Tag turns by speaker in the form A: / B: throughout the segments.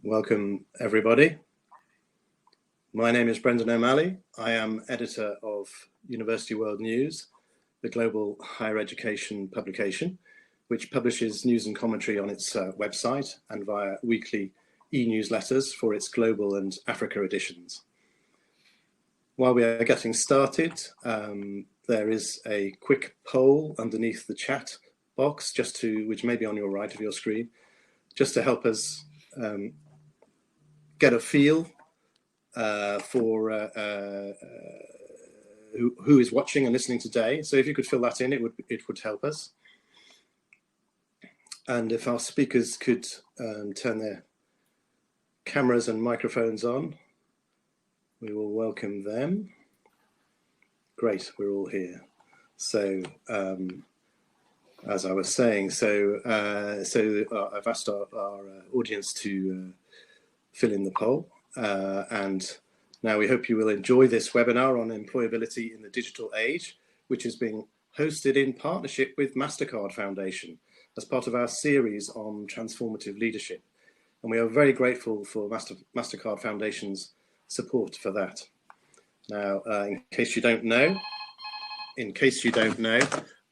A: Welcome, everybody. My name is Brendan O'Malley. I am editor of University World News, the global higher education publication, which publishes news and commentary on its website and via weekly e-newsletters for its global and Africa editions. While we are getting started, there is a quick poll underneath the chat box, which may be on your right of your screen, just to help us get a feel for who is watching and listening today. So if you could fill that in, it would help us. And if our speakers could turn their cameras and microphones on, we will welcome them. Great, we're all here. So as I was saying, I've asked our audience to fill in the poll, and now we hope you will enjoy this webinar on employability in the digital age, which is being hosted in partnership with Mastercard Foundation as part of our series on transformative leadership. And we are very grateful for Mastercard Foundation's support for that. Now, in case you don't know,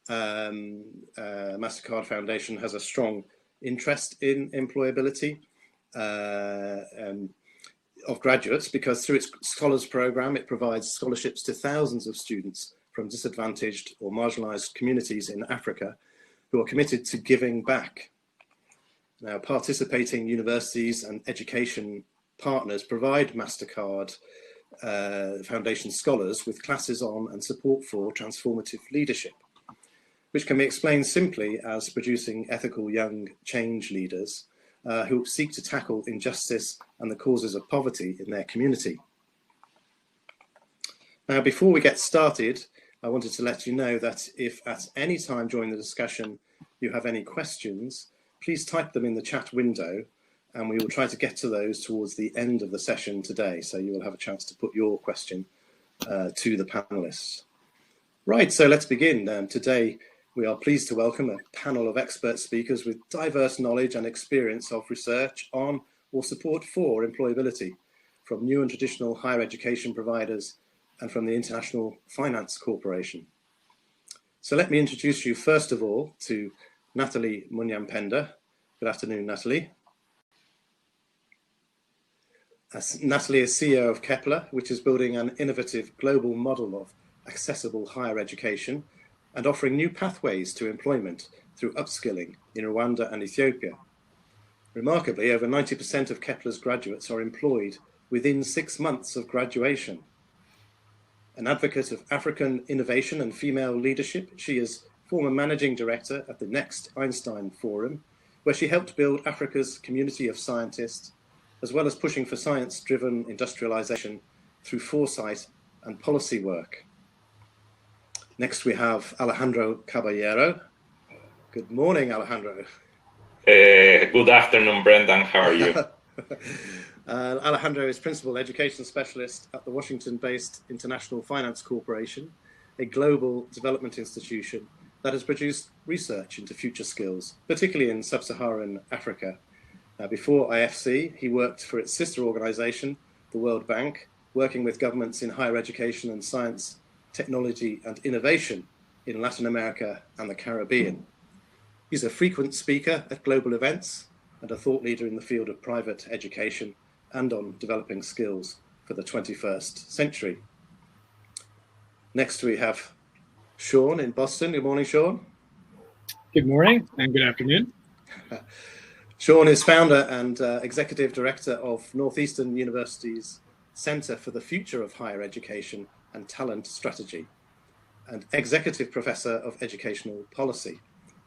A: Mastercard Foundation has a strong interest in employability of graduates, because through its Scholars Programme, it provides scholarships to thousands of students from disadvantaged or marginalised communities in Africa who are committed to giving back. Now, participating universities and education partners provide Mastercard Foundation scholars with classes on and support for transformative leadership, which can be explained simply as producing ethical young change leaders who seek to tackle injustice and the causes of poverty in their community. Now, before we get started, I wanted to let you know that if at any time during the discussion you have any questions, please type them in the chat window, and we will try to get to those towards the end of the session today. So you will have a chance to put your question to the panelists. Right, so let's begin. Today, we are pleased to welcome a panel of expert speakers with diverse knowledge and experience of research on or support for employability, from new and traditional higher education providers and from the International Finance Corporation. So let me introduce you first of all to Nathalie Munyampenda. Good afternoon, Nathalie. Nathalie is CEO of Kepler, which is building an innovative global model of accessible higher education and offering new pathways to employment through upskilling in Rwanda and Ethiopia. Remarkably, over 90% of Kepler's graduates are employed within 6 months of graduation. An advocate of African innovation and female leadership, she is former managing director at the Next Einstein Forum, where she helped build Africa's community of scientists, as well as pushing for science-driven industrialization through foresight and policy work. Next, we have Alejandro Caballero. Good morning, Alejandro.
B: Good afternoon, Brendan. How are you?
A: Alejandro is Principal Education Specialist at the Washington-based International Finance Corporation, a global development institution that has produced research into future skills, particularly in sub-Saharan Africa. Before IFC, he worked for its sister organization, the World Bank, working with governments in higher education and science, technology and innovation in Latin America and the Caribbean. He's a frequent speaker at global events and a thought leader in the field of private education and on developing skills for the 21st century. Next, we have Sean in Boston. Good morning, Sean.
C: Good morning and good afternoon.
A: Sean is founder and executive director of Northeastern University's Center for the Future of Higher Education and Talent Strategy, and executive professor of educational policy.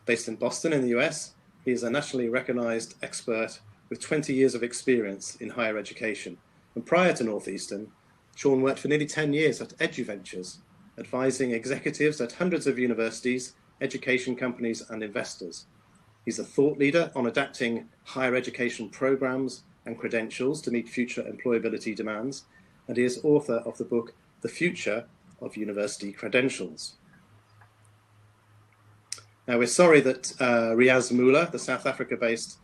A: Based in Boston in the US, he is a nationally recognized expert with 20 years of experience in higher education. And prior to Northeastern, Sean worked for nearly 10 years at EduVentures, advising executives at hundreds of universities, education companies, and investors. He's a thought leader on adapting higher education programs and credentials to meet future employability demands, and he is author of the book, The Future of University Credentials. Now, we're sorry that Riaz Moola, the South Africa-based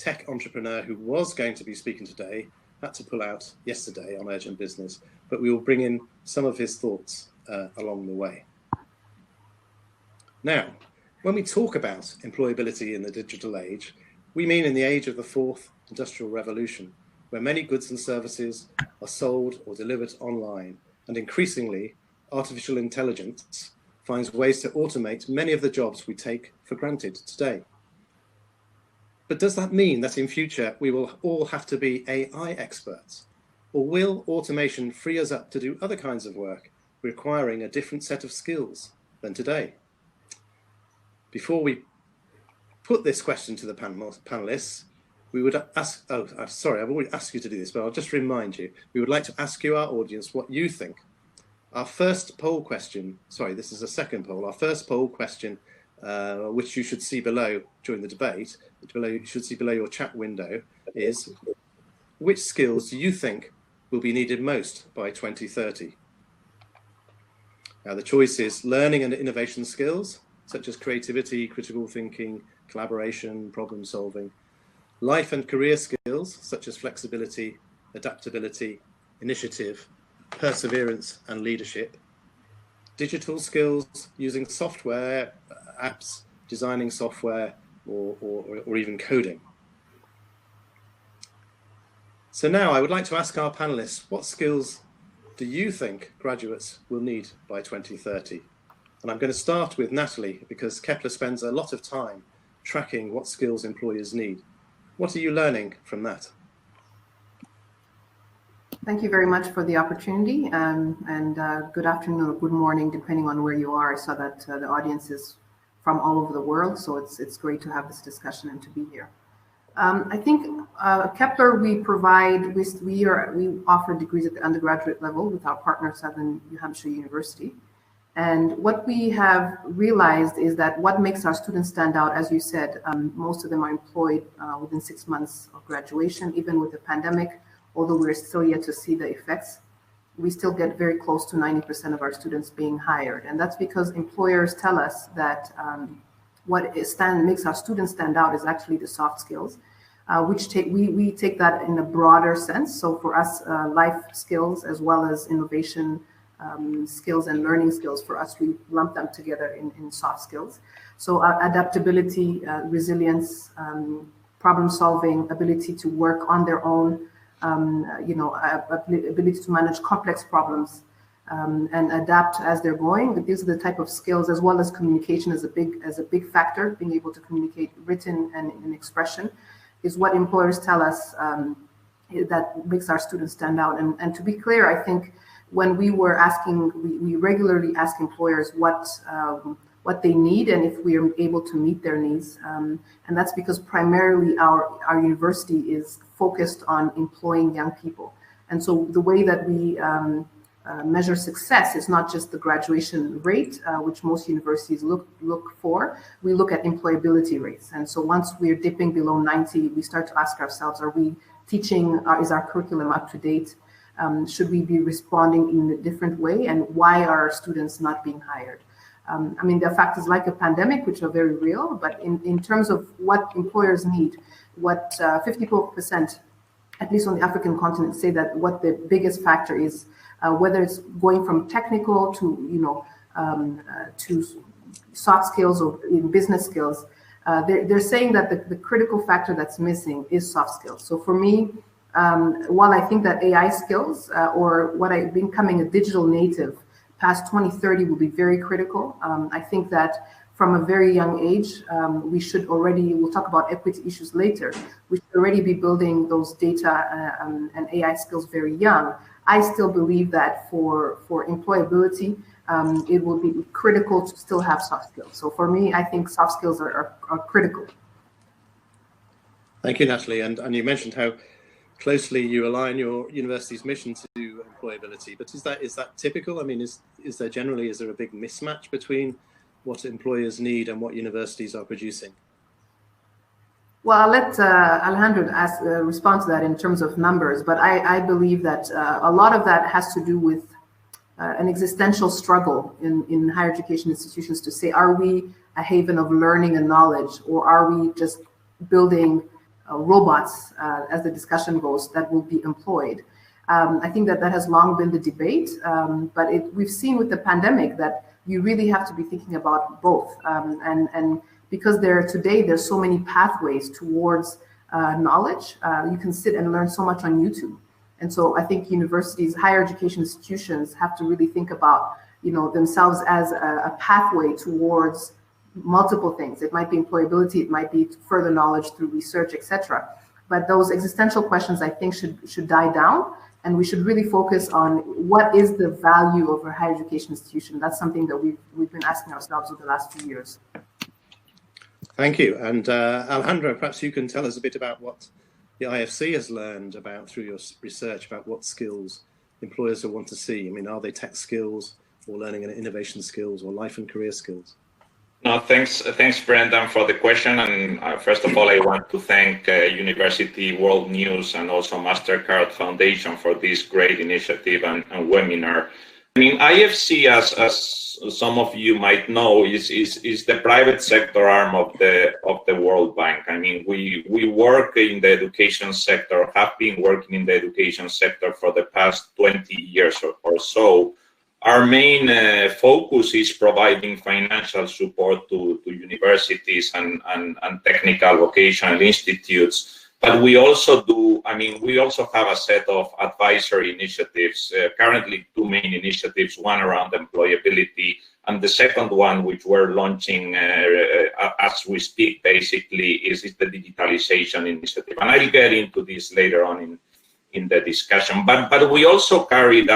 A: tech entrepreneur who was going to be speaking today had to pull out yesterday on urgent business, but we will bring in some of his thoughts along the way. Now, when we talk about employability in the digital age, we mean in the age of the fourth industrial revolution, where many goods and services are sold or delivered online, and increasingly artificial intelligence finds ways to automate many of the jobs we take for granted today. But does that mean that in future we will all have to be AI experts? Or will automation free us up to do other kinds of work requiring a different set of skills than today? Before we put this question to the panelists, we would ask, sorry, I've already asked you to do this, but I'll just remind you, we would like to ask you, our audience, what you think. Our first poll question, sorry, this is a second poll, our first poll question, which you should see below during the debate, you should see below your chat window, is which skills do you think will be needed most by 2030? Now the choice is learning and innovation skills, such as creativity, critical thinking, collaboration, problem solving, life and career skills, such as flexibility, adaptability, initiative, perseverance and leadership, digital skills using software, apps, designing software, or even coding. So now I would like to ask our panelists, what skills do you think graduates will need by 2030? And I'm going to start with Natalie, because Kepler spends a lot of time tracking what skills employers need. What are you learning from that?
D: Thank you very much for the opportunity, and good afternoon or good morning, depending on where you are. I saw that the audience is from all over the world, so it's great to have this discussion and to be here. I think Kepler, we offer degrees at the undergraduate level with our partner, Southern New Hampshire University. And what we have realized is that what makes our students stand out, as you said, most of them are employed within 6 months of graduation, even with the pandemic. Although we're still yet to see the effects, we still get very close to 90% of our students being hired. And that's because employers tell us that what makes our students stand out is actually the soft skills, which we take that in a broader sense. So for us, life skills as well as innovation skills and learning skills, for us, we lump them together in soft skills. So adaptability, resilience, problem solving, ability to work on their own, ability to manage complex problems and adapt as they're going. These are the type of skills, as well as communication as a big factor. Being able to communicate written and in expression is what employers tell us that makes our students stand out. And to be clear, I think when we were asking, we regularly ask employers what they need and if we are able to meet their needs. And that's because primarily our university is focused on employing young people. And so the way that we measure success is not just the graduation rate, which most universities look for. We look at employability rates. And so once we're dipping below 90, we start to ask ourselves, are we teaching, is our curriculum up to date? Should we be responding in a different way? And why are our students not being hired? I mean, there are factors like a pandemic, which are very real, but in terms of what employers need, what 54%, at least on the African continent, say that what the biggest factor is, whether it's going from technical to, to soft skills or business skills, they're saying that the critical factor that's missing is soft skills. So for me, while I think that AI skills or becoming a digital native past 2030 will be very critical. I think that from a very young age, we should already, we'll talk about equity issues later, we should already be building those data and AI skills very young. I still believe that for employability, it will be critical to still have soft skills. So for me, I think soft skills are critical.
A: Thank you, Natalie. And you mentioned how closely you align your university's mission to employability, but is that typical? I mean, is there a big mismatch between what employers need and what universities are producing?
D: Well, I'll let Alejandro respond to that in terms of numbers, but I believe that a lot of that has to do with an existential struggle in higher education institutions to say, are we a haven of learning and knowledge, or are we just building robots, as the discussion goes, that will be employed. I think that has long been the debate, but we've seen with the pandemic that you really have to be thinking about both. And because today there's so many pathways towards knowledge, you can sit and learn so much on YouTube. And so I think universities, higher education institutions have to really think about, themselves as a pathway towards multiple things. It might be employability, it might be further knowledge through research, etc. But those existential questions, I think, should die down, and we should really focus on what is the value of a higher education institution. That's something that we've been asking ourselves over the last few years.
A: Thank you. And Alejandro, perhaps you can tell us a bit about what the IFC has learned about through your research about what skills employers will want to see. I mean, are they tech skills or learning and innovation skills or life and career skills?
B: No, thanks, Brendan, for the question. And first of all, I want to thank University World News and also Mastercard Foundation for this great initiative and webinar. I mean, IFC, as some of you might know, is the private sector arm of the World Bank. I mean, we work in the education sector, have been working in the education sector for the past 20 years or so. Our main focus is providing financial support to universities and technical vocational institutes. But we also we also have a set of advisory initiatives, currently two main initiatives, one around employability, and the second one, which we're launching as we speak, basically, is the digitalization initiative. And I'll get into this later on in the discussion. But we also carry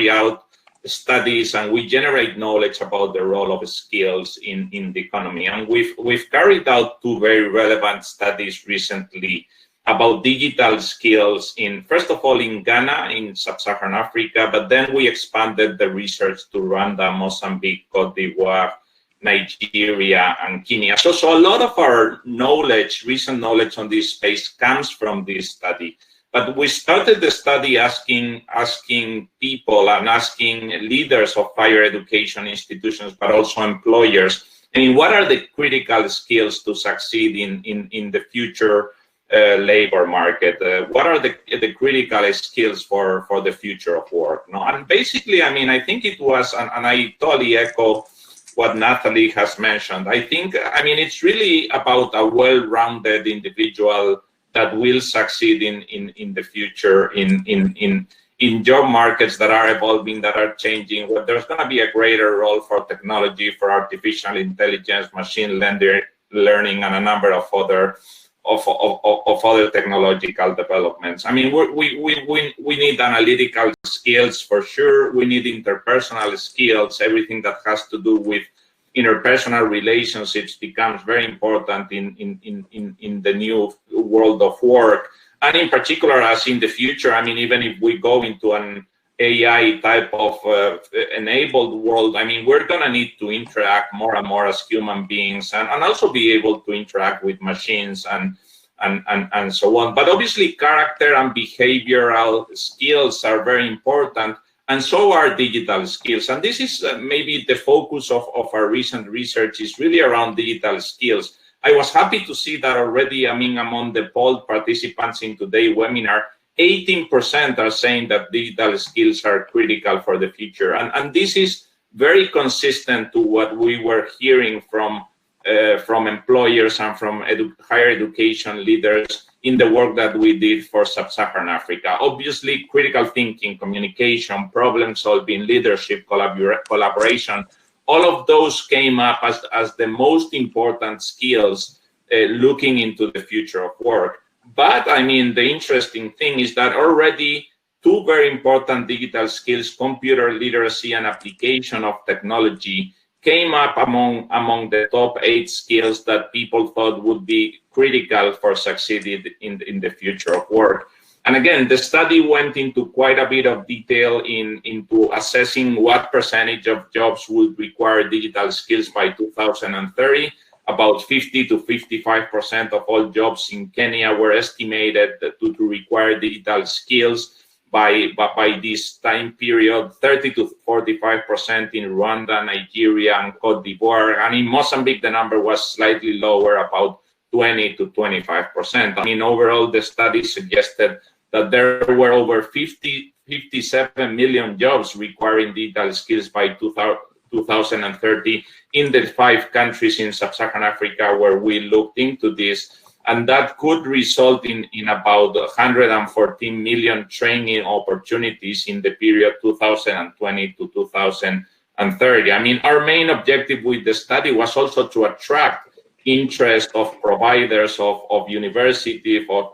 B: out studies, and we generate knowledge about the role of skills in the economy. And we've carried out two very relevant studies recently about digital skills first of all in Ghana, in sub-Saharan Africa, but then we expanded the research to Rwanda, Mozambique, Cote d'Ivoire, Nigeria, and Kenya. So a lot of our knowledge, recent knowledge on this space comes from this study. But we started the study asking people and asking leaders of higher education institutions, but also employers, I mean, what are the critical skills to succeed in the future labor market? What are the critical skills for the future of work? No? And basically, I mean, I think it was, and I totally echo what Natalie has mentioned. I think, I mean, it's really about a well-rounded individual that will succeed in the future in job markets that are evolving, that are changing, where there's going to be a greater role for technology, for artificial intelligence, machine learning, and a number of other technological developments. I mean, we need analytical skills for sure. We need interpersonal skills. Everything that has to do with interpersonal relationships becomes very important in the new world of work. And in particular, as in the future, I mean, even if we go into an AI type of enabled world, I mean, we're going to need to interact more and more as human beings and also be able to interact with machines and so on. But obviously, character and behavioral skills are very important, and so are digital skills. And this is maybe the focus of our recent research is really around digital skills. I was happy to see that already, I mean, among the polled participants in today's webinar, 18% are saying that digital skills are critical for the future. And this is very consistent to what we were hearing from employers and from higher education leaders in the work that we did for sub-Saharan Africa. Obviously, critical thinking, communication, problem solving, leadership, collaboration, all of those came up as the most important skills looking into the future of work. But I mean, the interesting thing is that already two very important digital skills, computer literacy and application of technology, came up among the top 8 skills that people thought would be critical for succeeding in the future of work. And again, the study went into quite a bit of detail into assessing what percentage of jobs would require digital skills by 2030. About 50 to 55% of all jobs in Kenya were estimated to require digital skills by this time period, 30 to 45% in Rwanda, Nigeria, and Cote d'Ivoire. And in Mozambique, the number was slightly lower, about 20 to 25%. I mean, overall, the study suggested that there were over 57 million jobs requiring digital skills by 2030 in the 5 countries in sub-Saharan Africa where we looked into this. And that could result in about 114 million training opportunities in the period 2020 to 2030. I mean, our main objective with the study was also to attract interest of providers of university, of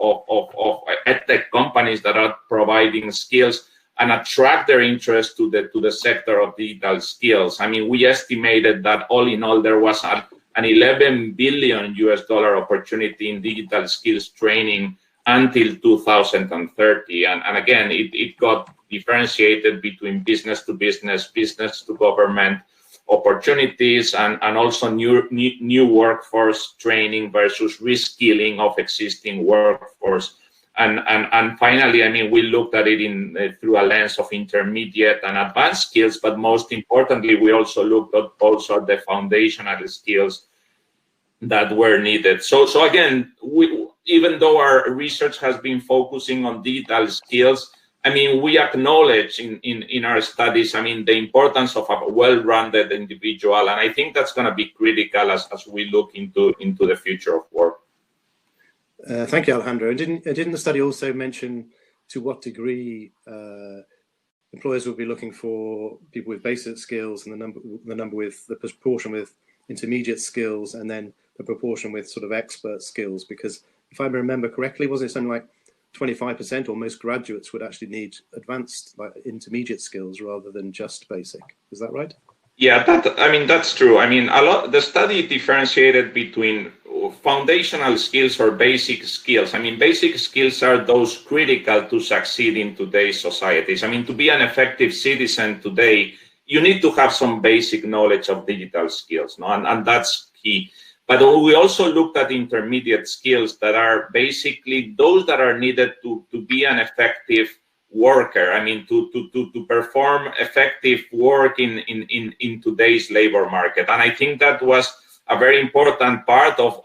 B: edtech companies that are providing skills, and attract their interest to the sector of digital skills. I mean, we estimated that all in all there was an $11 billion opportunity in digital skills training until 2030. And again, it got differentiated between business to business, business to government opportunities, and also new workforce training versus reskilling of existing workforce. And finally, I mean, we looked at it through a lens of intermediate and advanced skills, but most importantly, we also looked at the foundational skills that were needed. So again, even though our research has been focusing on digital skills, I mean, we acknowledge in our studies, I mean, the importance of a well-rounded individual, and I think that's going to be critical as we look into the future of work.
A: Thank you, Alejandro. Didn't the study also mention to what degree employers will be looking for people with basic skills, and the proportion with intermediate skills, and then the proportion with sort of expert skills? Because if I remember correctly, wasn't it something like 25% or most graduates would actually need advanced, like intermediate skills rather than just basic? Is that right?
B: Yeah, that's true. I mean, the study differentiated between foundational skills or basic skills. I mean, basic skills are those critical to succeed in today's societies. I mean, to be an effective citizen today, you need to have some basic knowledge of digital skills, no? And that's key. But we also looked at intermediate skills that are basically those that are needed to be an effective worker. I mean, to perform effective work in today's labor market. And I think that was a very important part of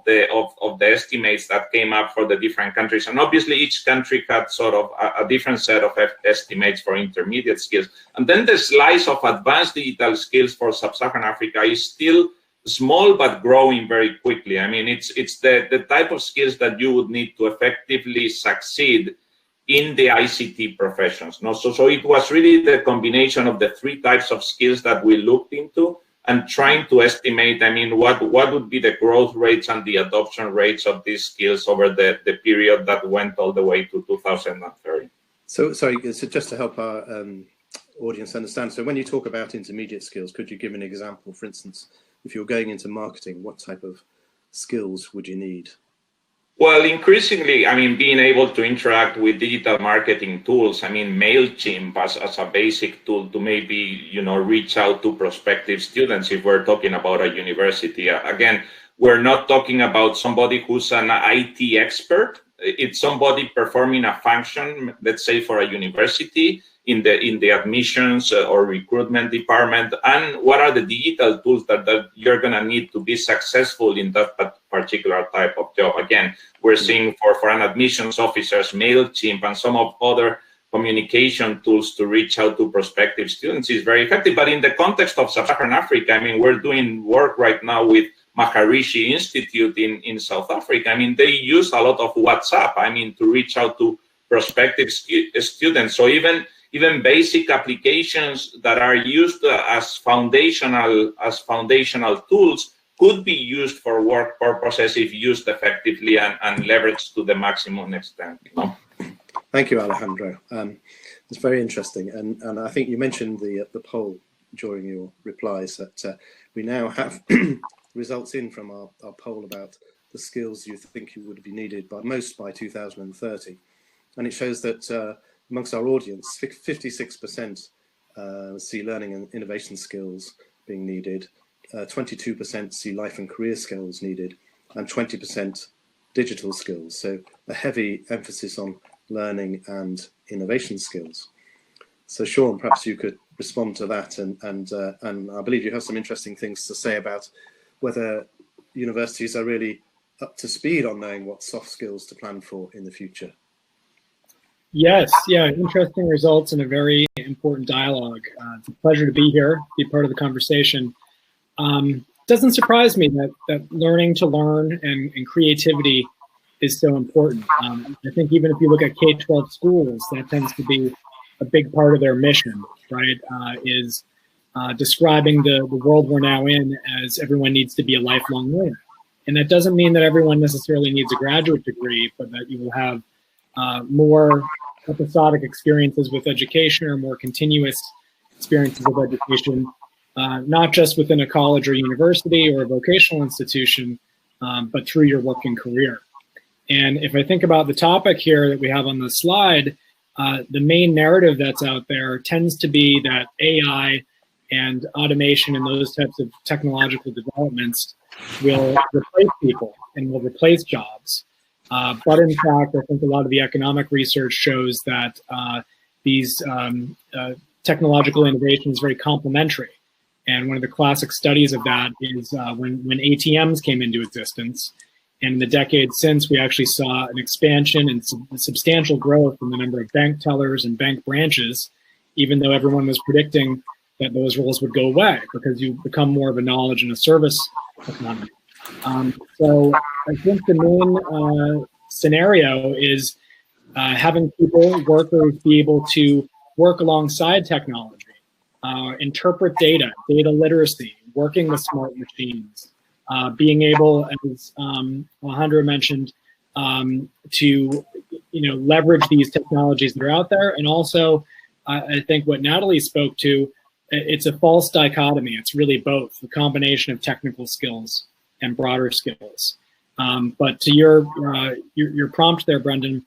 B: the estimates that came up for the different countries. And obviously each country had sort of a different set of estimates for intermediate skills. And then the slice of advanced digital skills for sub-Saharan Africa is still small but growing very quickly. I mean, it's the type of skills that you would need to effectively succeed in the ICT professions. No? So it was really the combination of the 3 types of skills that we looked into, and trying to estimate, I mean, what would be the growth rates and the adoption rates of these skills over the period that went all the way to 2030.
A: So just to help our audience understand, so when you talk about intermediate skills, could you give an example? For instance, if you're going into marketing, what type of skills would you need?
B: Well, increasingly, I mean, being able to interact with digital marketing tools, I mean, MailChimp as a basic tool to maybe, reach out to prospective students if we're talking about a university. Again, we're not talking about somebody who's an IT expert. It's somebody performing a function, let's say for a university, in the admissions or recruitment department, and what are the digital tools that you're going to need to be successful in that particular type of job. Again, we're seeing for an admissions officers, MailChimp and some of other communication tools to reach out to prospective students is very effective. But in the context of sub-Saharan Africa, I mean, we're doing work right now with Maharishi Institute in South Africa. I mean, they use a lot of WhatsApp, I mean, to reach out to prospective students. So even basic applications that are used as foundational tools could be used for work purposes if used effectively and leveraged to the maximum extent.
A: Thank you, Alejandro. It's very interesting, and I think you mentioned the poll during your replies that we now have results in from our poll about the skills you think you would be needed by 2030, and it shows that amongst our audience, 56% see learning and innovation skills being needed, 22% see life and career skills needed, and 20% digital skills. So a heavy emphasis on learning and innovation skills. So Sean, perhaps you could respond to that, and I believe you have some interesting things to say about whether universities are really up to speed on knowing what soft skills to plan for in the future?
C: Yes, yeah, interesting results and a very important dialogue. It's a pleasure to be here, be part of the conversation. Doesn't surprise me that learning to learn and creativity is so important. I think even if you look at K-12 schools, that tends to be a big part of their mission, right? Is describing the world we're now in as everyone needs to be a lifelong learner. And that doesn't mean that everyone necessarily needs a graduate degree, but that you will have more episodic experiences with education or more continuous experiences of education, not just within a college or university or a vocational institution, but through your working career. And if I think about the topic here that we have on the slide, the main narrative that's out there tends to be that AI and automation and those types of technological developments will replace people and will replace jobs. But in fact, I think a lot of the economic research shows that these technological innovations are very complementary. And one of the classic studies of that is when ATMs came into existence. And in the decades since, we actually saw an expansion and substantial growth in the number of bank tellers and bank branches, even though everyone was predicting that those roles would go away because you become more of a knowledge and a service economy. So I think the main scenario is having people, workers, be able to work alongside technology, interpret data literacy, working with smart machines, being able, as Alejandro mentioned, to leverage these technologies that are out there. And also, I think what Natalie spoke to, it's a false dichotomy. It's really both, the combination of technical skills and broader skills. But to your prompt there, Brendan,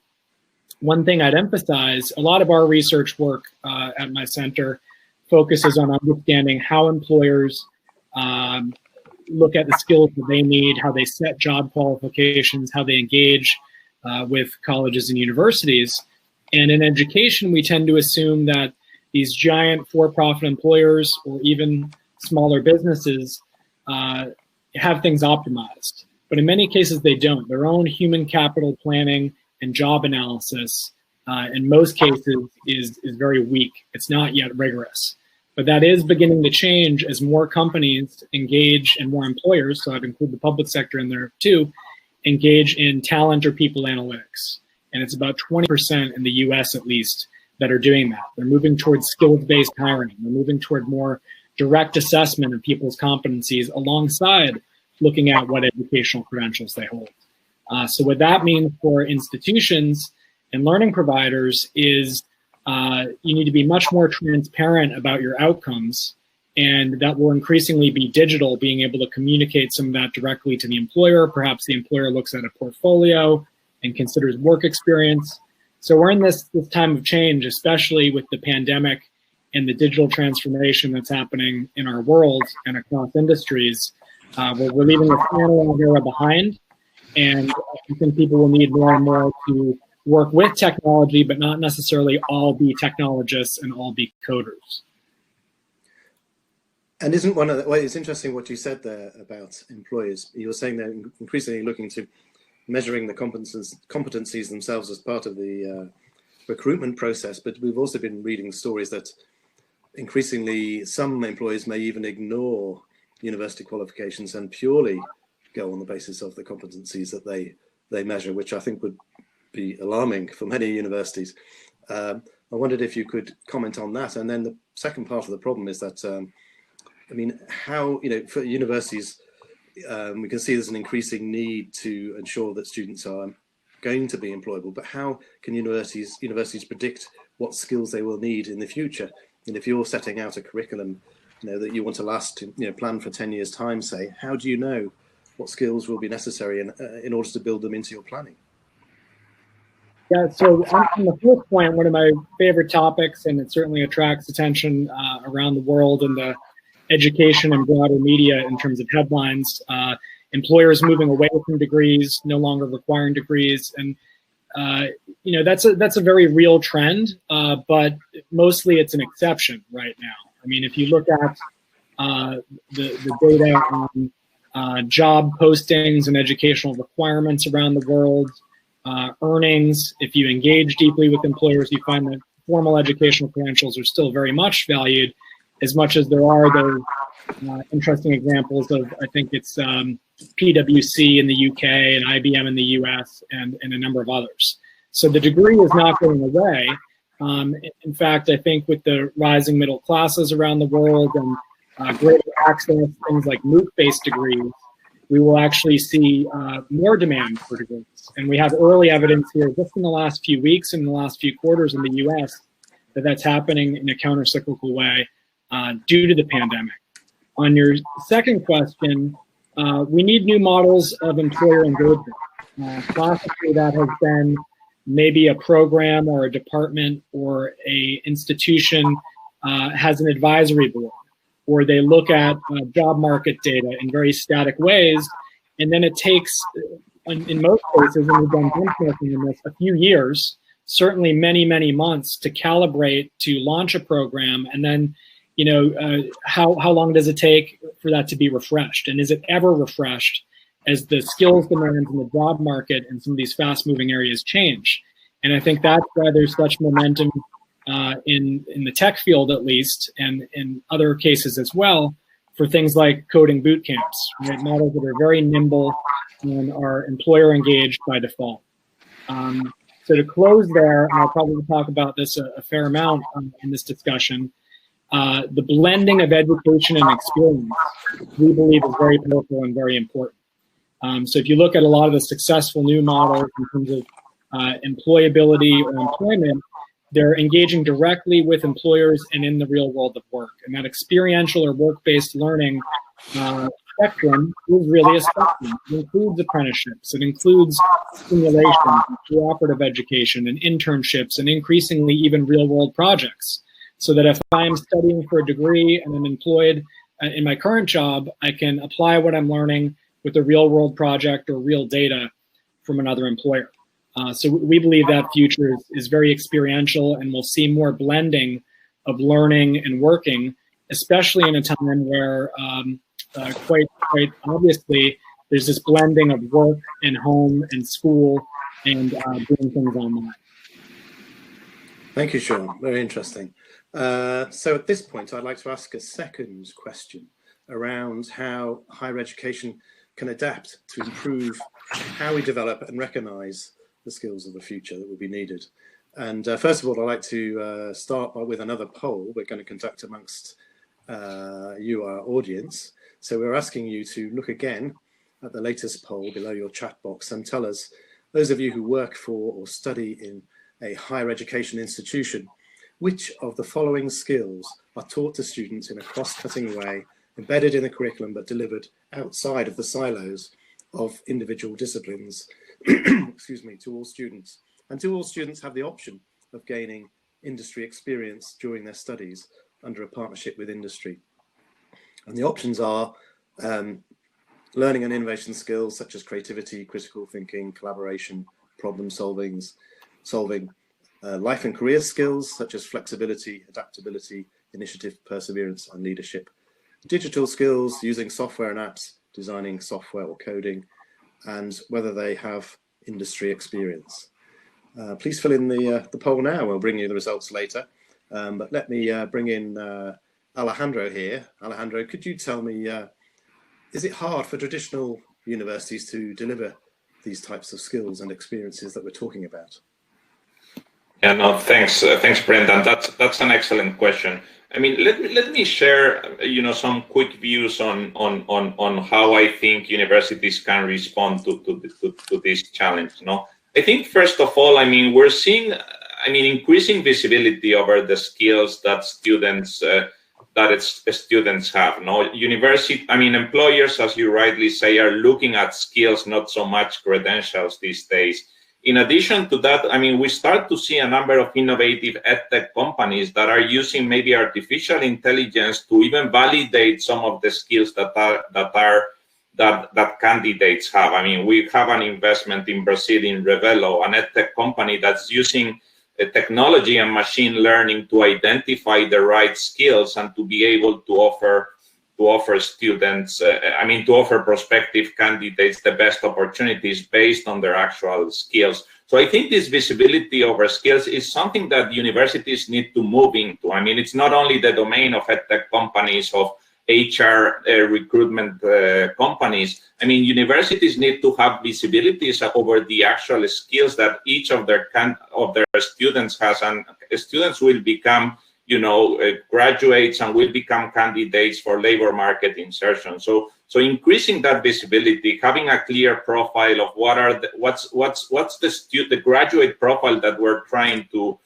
C: one thing I'd emphasize, a lot of our research work at my center focuses on understanding how employers look at the skills that they need, how they set job qualifications, how they engage with colleges and universities. And in education, we tend to assume that these giant for-profit employers or even smaller businesses have things optimized. But in many cases, they don't. Their own human capital planning and job analysis, in most cases, is very weak. It's not yet rigorous. But that is beginning to change as more companies engage and more employers, so I'd include the public sector in there too, engage in talent or people analytics. And it's about 20% in the US at least that are doing that. They're moving towards skills-based hiring. They're moving toward more direct assessment of people's competencies alongside looking at what educational credentials they hold. So what that means for institutions and learning providers is you need to be much more transparent about your outcomes, and that will increasingly be digital, being able to communicate some of that directly to the employer. Perhaps the employer looks at a portfolio and considers work experience. So we're in this time of change, especially with the pandemic and the digital transformation that's happening in our world and across industries, where we're leaving the analog era behind. And I think people will need more and more to work with technology, but not necessarily all be technologists and all be coders.
A: And isn't one of the, well, it's interesting what you said there about employers. You were saying they're increasingly looking to measuring the competencies themselves as part of the recruitment process, but we've also been reading stories that increasingly some employers may even ignore university qualifications and purely go on the basis of the competencies that they measure, which I think would be alarming for many universities. I wondered if you could comment on that. And then the second part of the problem is that, I mean, how, for universities, we can see there's an increasing need to ensure that students are going to be employable, but how can universities predict what skills they will need in the future? And if you're setting out a curriculum, that you want to last, plan for 10 years time, say, how do you know what skills will be necessary in order to build them into your planning?
C: Yeah, so on the first point, one of my favorite topics, and it certainly attracts attention around the world in the education and broader media in terms of headlines, employers moving away from degrees, no longer requiring degrees. And, that's a very real trend, but mostly it's an exception right now. I mean, if you look at the data on job postings and educational requirements around the world, earnings. If you engage deeply with employers, you find that formal educational credentials are still very much valued, as much as there are those interesting examples of, I think it's PwC in the UK and IBM in the US and a number of others. So the degree is not going away. In fact, I think with the rising middle classes around the world and greater access, things like MOOC-based degrees, we will actually see more demand for degrees. And we have early evidence here just in the last few weeks and the last few quarters in the US that that's happening in a counter-cyclical way due to the pandemic. On your second question, we need new models of employer engagement. Classically, that has been maybe a program or a department or a institution has an advisory board, or they look at job market data in very static ways, and then it takes, in most cases, and we've done benchmarking in this, a few years, certainly many, many months to calibrate, to launch a program, and then how long does it take for that to be refreshed? And is it ever refreshed as the skills demands in the job market and some of these fast-moving areas change? And I think that's why there's such momentum in the tech field, at least, and in other cases as well, for things like coding boot camps, right? Models that are very nimble and are employer engaged by default. So to close there, and I'll probably talk about this a fair amount in this discussion, the blending of education and experience, we believe, is very powerful and very important. So if you look at a lot of the successful new models in terms of employability or employment, they're engaging directly with employers and in the real world of work. And that experiential or work-based learning spectrum is really a spectrum. It includes apprenticeships, it includes simulation, cooperative education, and internships, and increasingly even real-world projects. So that if I'm studying for a degree and I'm employed in my current job, I can apply what I'm learning with a real-world project or real data from another employer. So we believe that future is very experiential, and we'll see more blending of learning and working, especially in a time where quite obviously there's this blending of work and home and school and doing things online.
A: Thank you, Sean. Very interesting. So at this point, I'd like to ask a second question around how higher education can adapt to improve how we develop and recognize the skills of the future that will be needed. And first of all, I'd like to start with another poll we're going to conduct amongst you, our audience. So we're asking you to look again at the latest poll below your chat box and tell us, those of you who work for or study in a higher education institution, which of the following skills are taught to students in a cross-cutting way, embedded in the curriculum, but delivered outside of the silos of individual disciplines, excuse me, to all students? And do all students have the option of gaining industry experience during their studies under a partnership with industry? And the options are learning and innovation skills such as creativity, critical thinking, collaboration, problem solving, life and career skills such as flexibility, adaptability, initiative, perseverance, and leadership. Digital skills using software and apps, designing software or coding, and whether they have industry experience. Please fill in the poll now. We'll bring you the results later. But let me bring in Alejandro here. Alejandro, could you tell me, is it hard for traditional universities to deliver these types of skills and experiences that we're talking about?
B: Yeah, no, thanks, Brendan. That's an excellent question. I mean, let me share, some quick views on how I think universities can respond to this challenge. I think first of all, I mean, we're seeing, increasing visibility over the skills that students have. Employers, as you rightly say, are looking at skills, not so much credentials these days. In addition to that, we start to see a number of innovative edtech companies that are using maybe artificial intelligence to even validate some of the skills that candidates have. We have an investment in Brazil in Revelo, an edtech company that's using technology and machine learning to identify the right skills and to be able to offer offer students, to offer prospective candidates the best opportunities based on their actual skills. So I think this visibility over skills is something that universities need to move into. I mean, it's not only the domain of edtech companies, of HR recruitment companies. I mean, universities need to have visibilities over the actual skills that each of their students has, and students will become, graduates and will become candidates for labor market insertion. So increasing that visibility, having a clear profile of what's the graduate profile that we're trying to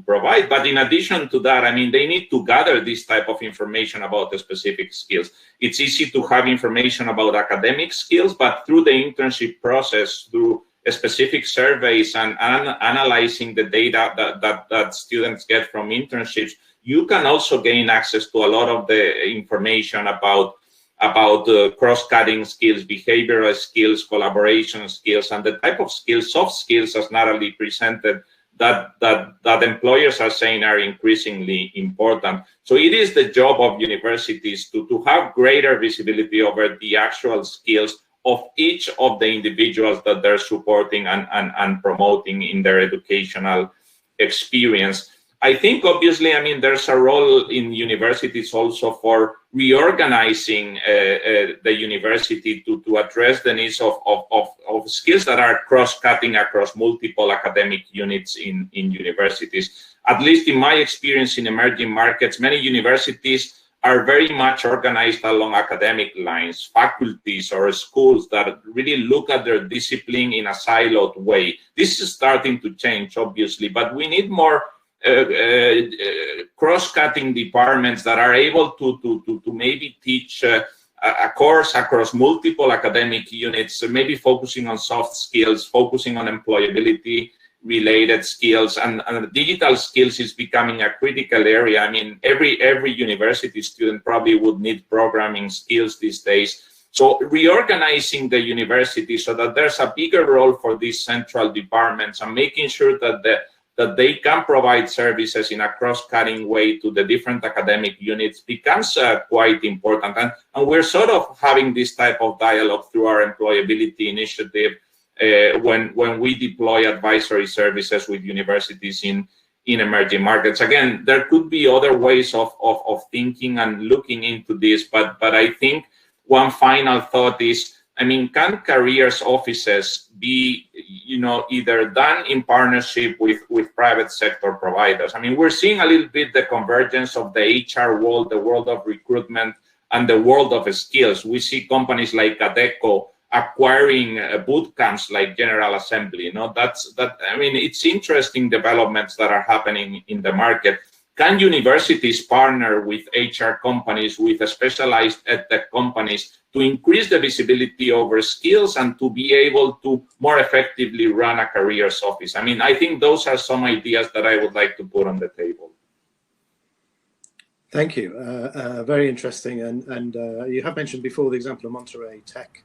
B: provide. But in addition to that, I mean, they need to gather this type of information about the specific skills. It's easy to have information about academic skills, but through the internship process, through specific surveys and analyzing the data that students get from internships, you can also gain access to a lot of the information about cross-cutting skills, behavioral skills, collaboration skills, and the type of skills, soft skills, as Natalie presented, that employers are saying are increasingly important. So it is the job of universities to have greater visibility over the actual skills of each of the individuals that they're supporting and promoting in their educational experience. I think, obviously, I mean, there's a role in universities also for reorganizing the university to address the needs of skills that are cross-cutting across multiple academic units in universities. At least in my experience in emerging markets, many universities are very much organized along academic lines, faculties or schools that really look at their discipline in a siloed way. This is starting to change, obviously, but we need more cross-cutting departments that are able to maybe teach a course across multiple academic units, maybe focusing on soft skills, focusing on employability related skills, and digital skills is becoming a critical area. I mean, every university student probably would need programming skills these days. So reorganizing the university so that there's a bigger role for these central departments and making sure that they can provide services in a cross-cutting way to the different academic units becomes quite important. And we're sort of having this type of dialogue through our employability initiative when we deploy advisory services with universities in emerging markets. Again, there could be other ways of thinking and looking into this, but I think one final thought is, I mean, can careers offices be, either done in partnership with private sector providers? I mean, we're seeing a little bit the convergence of the HR world, the world of recruitment, and the world of skills. We see companies like Adecco acquiring boot camps like General Assembly. I mean, it's interesting developments that are happening in the market. Can universities partner with HR companies, with specialized edtech companies, to increase the visibility over skills and to be able to more effectively run a careers office? I mean, I think those are some ideas that I would like to put on the table.
A: Thank you. Very interesting. And you have mentioned before the example of Monterey Tech.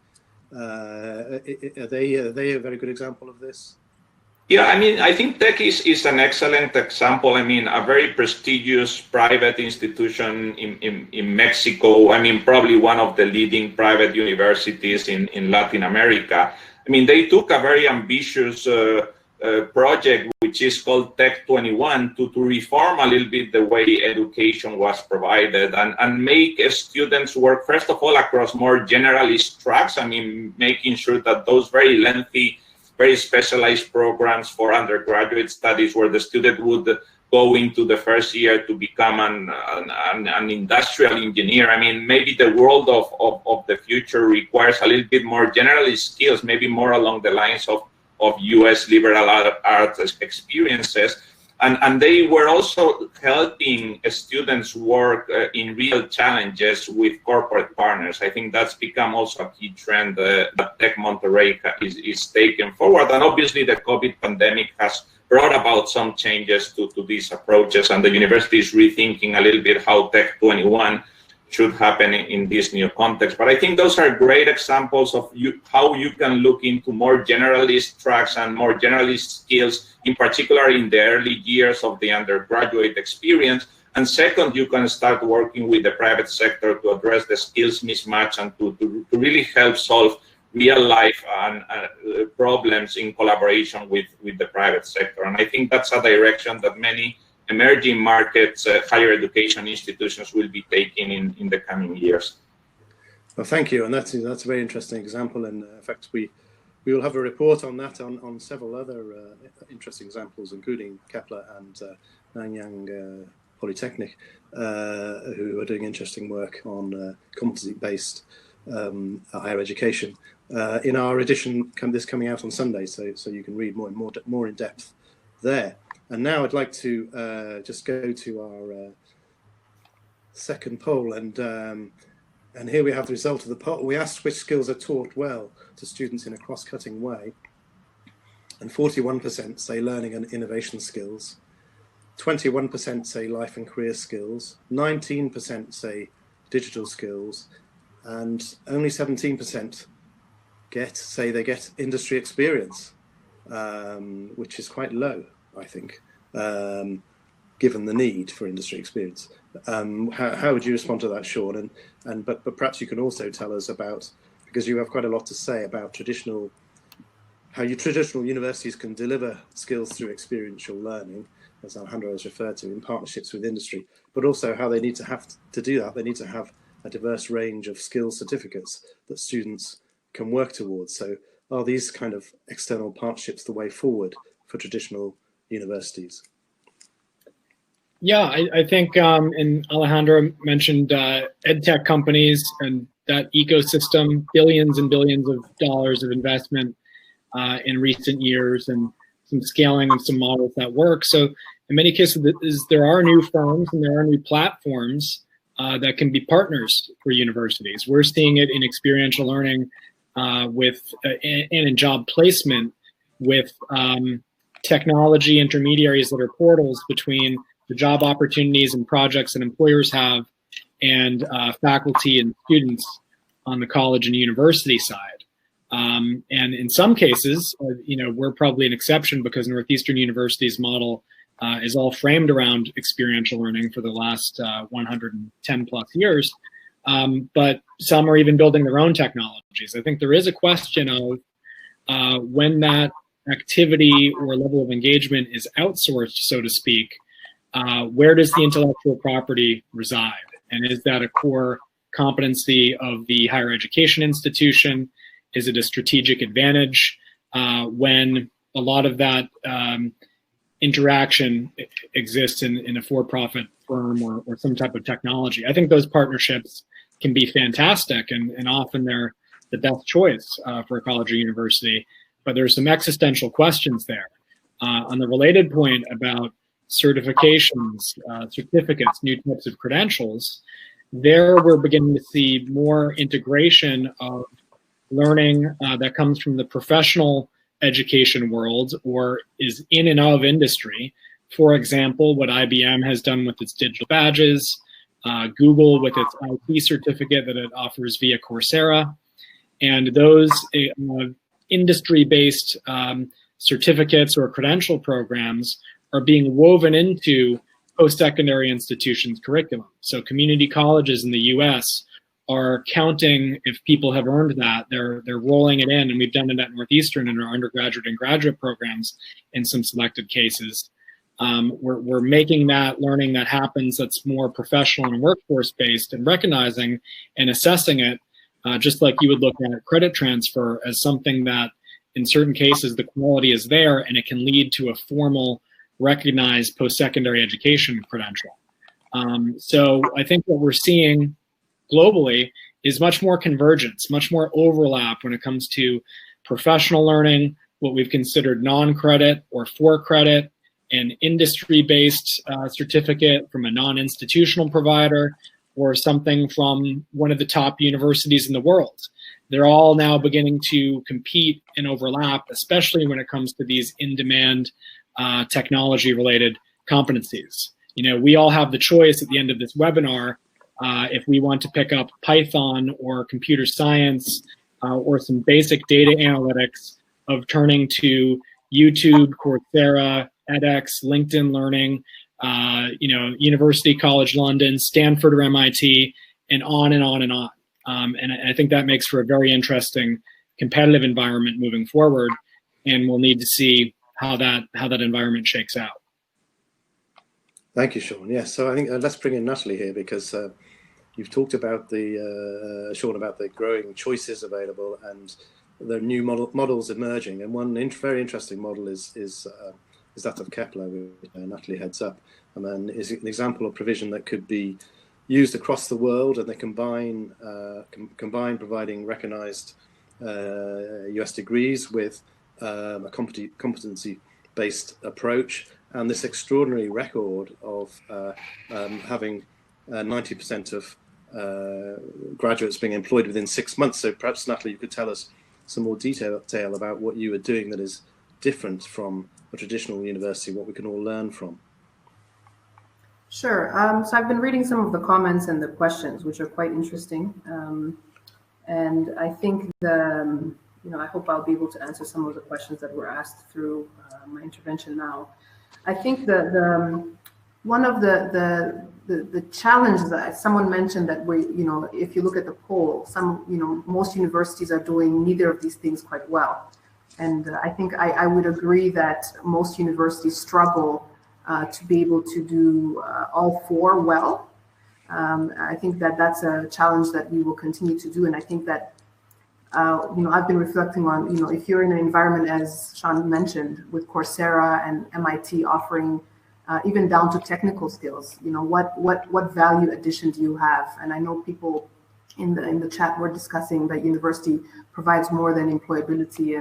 A: Are they a very good example of this?
B: Yeah, I mean, I think Tech is an excellent example. I mean, a very prestigious private institution in Mexico. I mean, probably one of the leading private universities in Latin America. I mean, they took a very ambitious project, which is called Tech 21, to reform a little bit the way education was provided and make students work, first of all, across more generalist tracks. I mean, making sure that those very lengthy, very specialized programs for undergraduate studies where the student would go into the first year to become an industrial engineer. I mean, maybe the world of the future requires a little bit more generalist skills, maybe more along the lines of US liberal arts experiences. And they were also helping students work in real challenges with corporate partners. I think that's become also a key trend that Tech Monterey is taken forward. And obviously the COVID pandemic has brought about some changes to these approaches, and the university is rethinking a little bit how Tech 21 should happen in this new context. But I think those are great examples of how you can look into more generalist tracks and more generalist skills, in particular in the early years of the undergraduate experience, And second, you can start working with the private sector to address the skills mismatch and to really help solve real life and problems in collaboration with the private sector. And I think that's a direction that many emerging markets, higher education institutions will be taking in the coming years.
A: Well, thank you, and that's a very interesting example. And in fact, we will have a report on that on several other interesting examples, including Kepler and Nanyang Polytechnic, who are doing interesting work on competency-based higher education. In our edition, this coming out on Sunday, so you can read more in depth there. And now I'd like to just go to our second poll, and here we have the result of the poll. We asked which skills are taught well to students in a cross-cutting way, and 41% say learning and innovation skills, 21% say life and career skills, 19% say digital skills, and only 17% say they get industry experience, which is quite low, I think, given the need for industry experience. How would you respond to that, Sean? But perhaps you can also tell us about, because you have quite a lot to say about how traditional universities can deliver skills through experiential learning, as Alejandro has referred to, in partnerships with industry, but also how they need to have to do that. They need to have a diverse range of skills certificates that students can work towards. So are these kind of external partnerships the way forward for traditional universities?
C: Yeah, I think, and Alejandro mentioned EdTech companies and that ecosystem, billions and billions of dollars of investment in recent years, and some scaling of some models that work. So in many cases, there are new firms and there are new platforms that can be partners for universities. We're seeing it in experiential learning and in job placement with technology intermediaries that are portals between the job opportunities and projects that employers have and faculty and students on the college and university side. And in some cases, we're probably an exception because Northeastern University's model is all framed around experiential learning for the last 110 plus years. But some are even building their own technologies. I think there is a question of when that activity or level of engagement is outsourced, so to speak, where does the intellectual property reside? And is that a core competency of the higher education institution? Is it a strategic advantage when a lot of that interaction exists in a for-profit firm or some type of technology? I think those partnerships can be fantastic, and often they're the best choice for a college or university, but there's some existential questions there. On the related point about certifications, certificates, new types of credentials, there we're beginning to see more integration of learning that comes from the professional education world or is in and of industry. For example, what IBM has done with its digital badges, Google with its IT certificate that it offers via Coursera, and those industry-based certificates or credential programs are being woven into post-secondary institutions' curriculum. So community colleges in the US are counting if people have earned that. They're rolling it in, and we've done it at Northeastern in our undergraduate and graduate programs in some selected cases. We're making that learning that happens that's more professional and workforce-based, and recognizing and assessing it just like you would look at credit transfer as something that in certain cases the quality is there and it can lead to a formal recognized post-secondary education credential. So I think what we're seeing globally is much more convergence, much more overlap when it comes to professional learning, what we've considered non-credit or for credit, an industry-based certificate from a non-institutional provider, or something from one of the top universities in the world. They're all now beginning to compete and overlap, especially when it comes to these in-demand technology-related competencies. We all have the choice at the end of this webinar if we want to pick up Python or computer science or some basic data analytics, of turning to YouTube, Coursera, edX, LinkedIn Learning, University College London, Stanford or MIT, and on and on and on. And I think that makes for a very interesting competitive environment moving forward, and we'll need to see how that environment shakes out.
A: Thank you, Sean. Yes, so I think let's bring in Natalie here, because you've talked about Sean, about the growing choices available and the new models emerging. And one very interesting model is that of Kepler, which Natalie heads up, and then is an example of provision that could be used across the world, and they combine providing recognized US degrees with a competency-based approach, and this extraordinary record of having 90% of graduates being employed within 6 months. So perhaps, Natalie, you could tell us some more detail about what you are doing that is different from a traditional university, what we can all learn from.
D: Sure. So I've been reading some of the comments and the questions, which are quite interesting. And I think I hope I'll be able to answer some of the questions that were asked through my intervention now. I think one of the challenges that someone mentioned, that if you look at the poll, most universities are doing neither of these things quite well. And I think I would agree that most universities struggle to be able to do all four well. I think that's a challenge that we will continue to do. And I think that, I've been reflecting on, if you're in an environment, as Sean mentioned, with Coursera and MIT offering even down to technical skills, what value addition do you have? And I know people in the chat were discussing that university provides more than employability,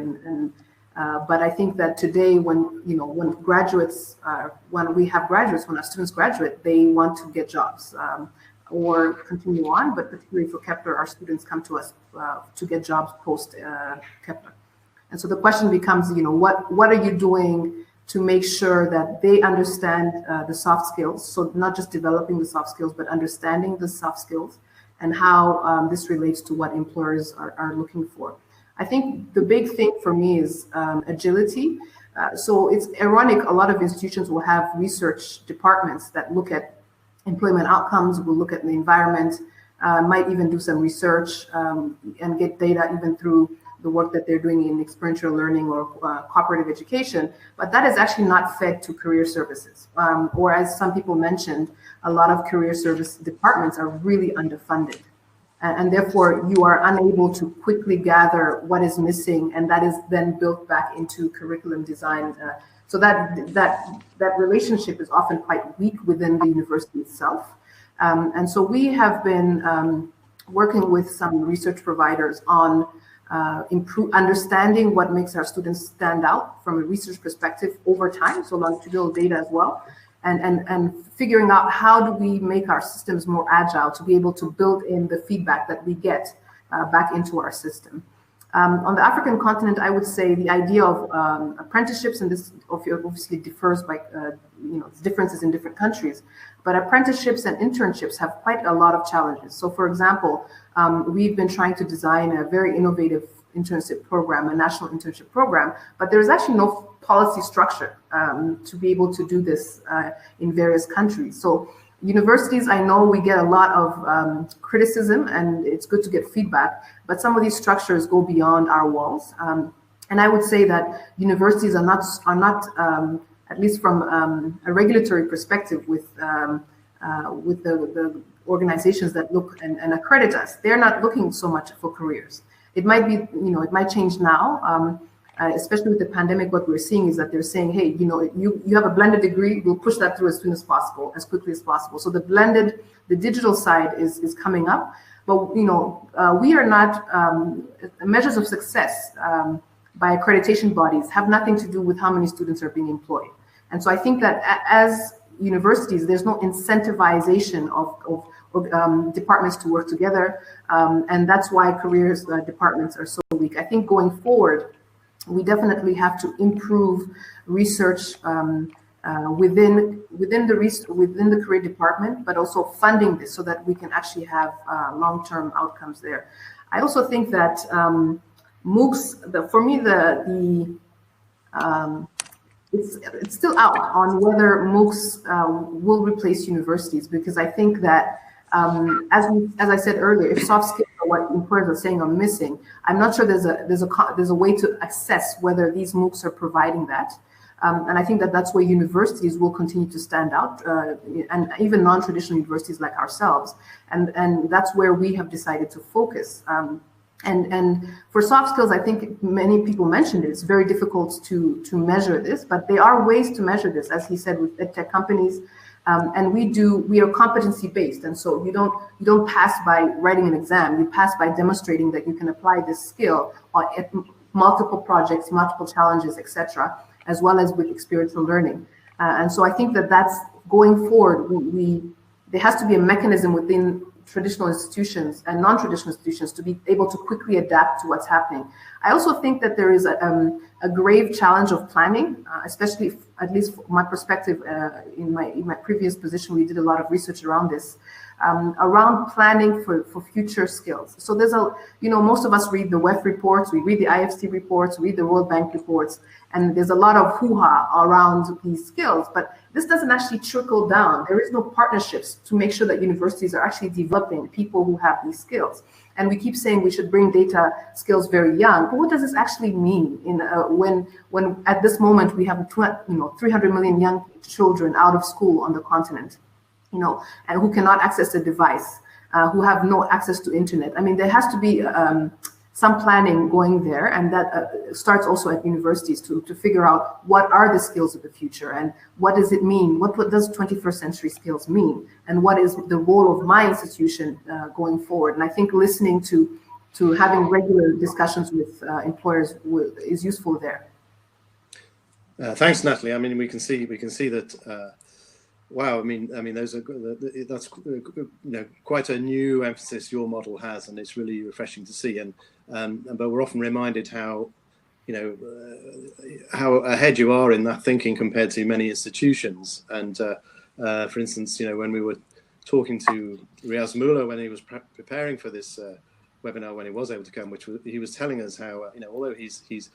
D: but I think that today, when our students graduate, they want to get jobs or continue on. But particularly for Kepler, our students come to us to get jobs post Kepler. And so the question becomes, what are you doing to make sure that they understand the soft skills? So not just developing the soft skills, but understanding the soft skills and how this relates to what employers are looking for. I think the big thing for me is agility. So it's ironic, a lot of institutions will have research departments that look at employment outcomes, will look at the environment, might even do some research and get data even through the work that they're doing in experiential learning or cooperative education, but that is actually not fed to career services. Or as some people mentioned, a lot of career service departments are really underfunded. And therefore, you are unable to quickly gather what is missing, and that is then built back into curriculum design. So that relationship is often quite weak within the university itself. And so we have been working with some research providers on understanding what makes our students stand out from a research perspective over time, so longitudinal data as well. And figuring out how do we make our systems more agile to be able to build in the feedback that we get back into our system. On the African continent, I would say the idea of apprenticeships, and this obviously differs by differences in different countries, but apprenticeships and internships have quite a lot of challenges. So for example, we've been trying to design a very innovative internship program, a national internship program, but there's actually no policy structure to be able to do this in various countries. So universities, I know we get a lot of criticism, and it's good to get feedback, but some of these structures go beyond our walls. And I would say that universities are not at least from a regulatory perspective with the organizations that look and accredit us, they're not looking so much for careers. It might be, it might change now, especially with the pandemic. What we're seeing is that they're saying, hey, you have a blended degree, we'll push that through as soon as possible, as quickly as possible. So the digital side is coming up, but we are not, measures of success by accreditation bodies have nothing to do with how many students are being employed. And so I think that as universities, there's no incentivization of departments to work together, and that's why careers departments are so weak. I think going forward, we definitely have to improve research within the career department, but also funding this so that we can actually have long-term outcomes there. I also think that MOOCs, for me, it's still out on whether MOOCs will replace universities, because I think that as I said earlier, if soft skills are what employers are saying are missing, I'm not sure there's a way to assess whether these MOOCs are providing that. And I think that that's where universities will continue to stand out, and even non-traditional universities like ourselves. And that's where we have decided to focus. And for soft skills, I think many people mentioned it. It's very difficult to measure this, but there are ways to measure this, as he said, with tech companies. And we are competency based, and so you don't pass by writing an exam. You pass by demonstrating that you can apply this skill at multiple projects, multiple challenges, etc., as well as with experiential learning. And so I think that that's going forward. There has to be a mechanism within traditional institutions and non-traditional institutions to be able to quickly adapt to what's happening. I also think that there is a grave challenge of planning, especially, at least from my perspective, in my previous position, we did a lot of research around this, around planning for future skills. So there's most of us read the WEF reports, we read the IFC reports, read the World Bank reports, and there's a lot of hoo-ha around these skills, but this doesn't actually trickle down. There is no partnerships to make sure that universities are actually developing people who have these skills. And we keep saying we should bring data skills very young, but what does this actually mean when at this moment we have 300 million young children out of school on the continent, and who cannot access a device, who have no access to internet. I mean, there has to be some planning going there, and that starts also at universities to figure out what are the skills of the future and what does it mean, what does 21st century skills mean, and what is the role of my institution going forward. And I think listening to having regular discussions with employers is useful there.
A: Thanks, Natalie. I mean, we can see that. Wow, I mean, that's quite a new emphasis your model has, and it's really refreshing to see. But we're often reminded how ahead you are in that thinking compared to many institutions. And for instance, when we were talking to Riaz Muller when he was preparing for this webinar, when he was able to come, he was telling us how although he's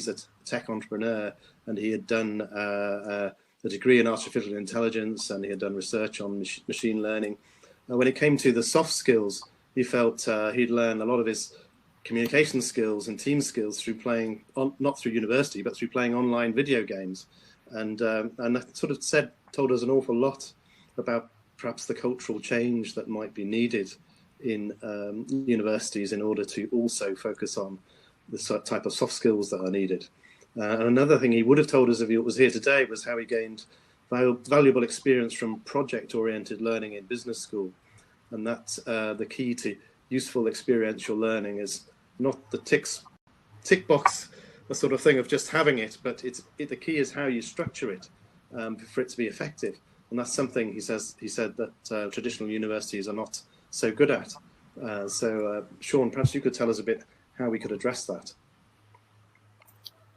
A: a tech entrepreneur and he had done a degree in artificial intelligence and he had done research on machine learning, when it came to the soft skills, he felt he'd learned a lot of his communication skills and team skills through playing not through university, but through playing online video games, and that sort of told us an awful lot about perhaps the cultural change that might be needed in universities in order to also focus on the type of soft skills that are needed. And another thing he would have told us if he was here today was how he gained valuable experience from project-oriented learning in business school, and that's the key to useful experiential learning is not the tick box, the sort of thing of just having it, but the key is how you structure it for it to be effective. And that's something he said that traditional universities are not so good at. So Sean, perhaps you could tell us a bit how we could address that.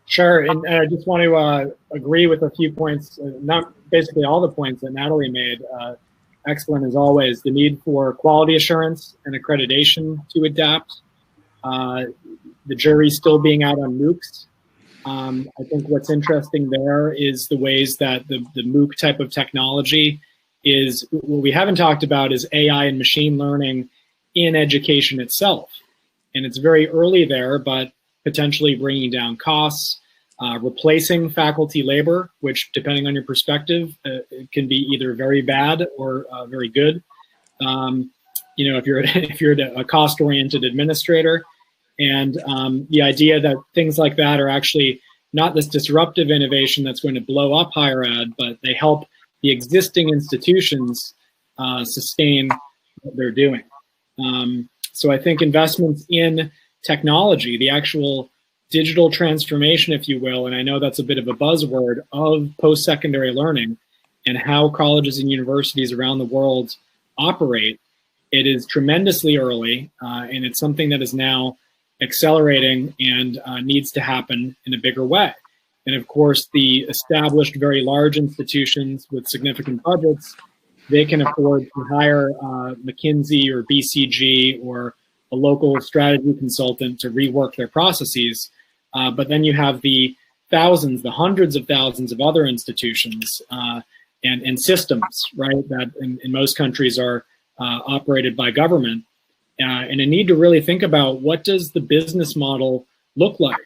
C: Sure, and I just want to agree with a few points, not basically all the points that Natalie made. Excellent as always. The need for quality assurance and accreditation to adapt. The jury's still being out on MOOCs. I think what's interesting there is the ways that the MOOC type of technology is, what we haven't talked about is AI and machine learning in education itself. And it's very early there, but potentially bringing down costs, replacing faculty labor, which depending on your perspective, it can be either very bad or very good. If you're a cost-oriented administrator, and the idea that things like that are actually not this disruptive innovation that's going to blow up higher ed, but they help the existing institutions sustain what they're doing. So I think investments in technology, the actual digital transformation, if you will, and I know that's a bit of a buzzword, of post-secondary learning and how colleges and universities around the world operate, it is tremendously early, and it's something that is now accelerating and needs to happen in a bigger way. And of course, the established, very large institutions with significant budgets, they can afford to hire McKinsey or BCG or a local strategy consultant to rework their processes. But then you have the thousands, the hundreds of thousands of other institutions and systems, right, that in most countries are operated by government, and a need to really think about what does the business model look like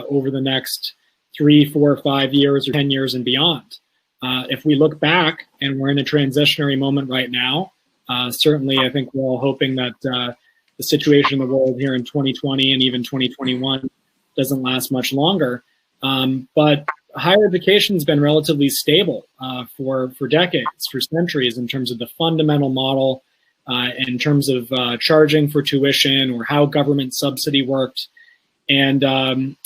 C: over the next 3, 4, 5 years or 10 years and beyond. If we look back, and we're in a transitionary moment right now, certainly I think we're all hoping that the situation in the world here in 2020 and even 2021 doesn't last much longer. But higher education has been relatively stable for decades, for centuries, in terms of the fundamental model, in terms of charging for tuition or how government subsidy worked. And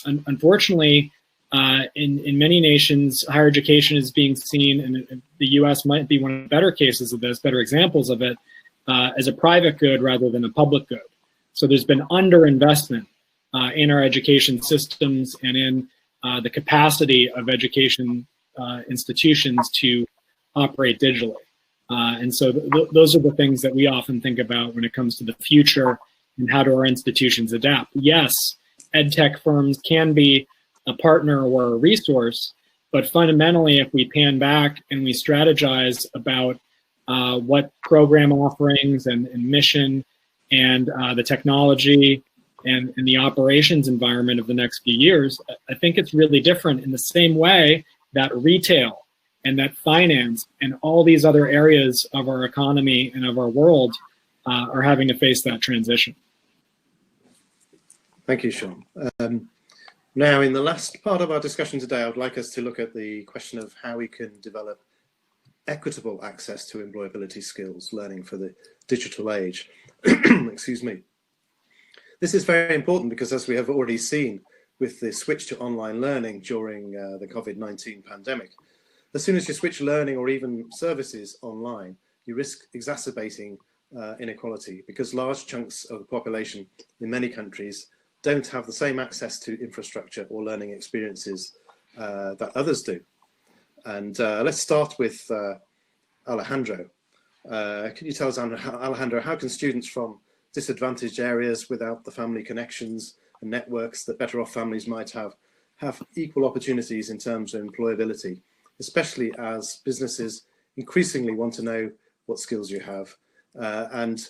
C: unfortunately, in many nations, higher education is being seen, and the US might be one of the better cases of this, better examples of it, as a private good rather than a public good. So there's been underinvestment in our education systems and in the capacity of education institutions to operate digitally. And so those are the things that we often think about when it comes to the future and how do our institutions adapt. Yes, ed tech firms can be a partner or a resource, but fundamentally, if we pan back and we strategize about what program offerings and mission and the technology and the operations environment of the next few years, I think it's really different in the same way that retail and that finance and all these other areas of our economy and of our world are having to face that transition.
A: Thank you, Sean. Now, in the last part of our discussion today, I would like us to look at the question of how we can develop equitable access to employability skills, learning for the digital age. Excuse me. This is very important because, as we have already seen with the switch to online learning during the COVID-19 pandemic, as soon as you switch learning or even services online, you risk exacerbating inequality because large chunks of the population in many countries don't have the same access to infrastructure or learning experiences that others do. And let's start with Alejandro. Can you tell us, Alejandro, how can students from disadvantaged areas without the family connections and networks that better off families might have equal opportunities in terms of employability, especially as businesses increasingly want to know what skills you have and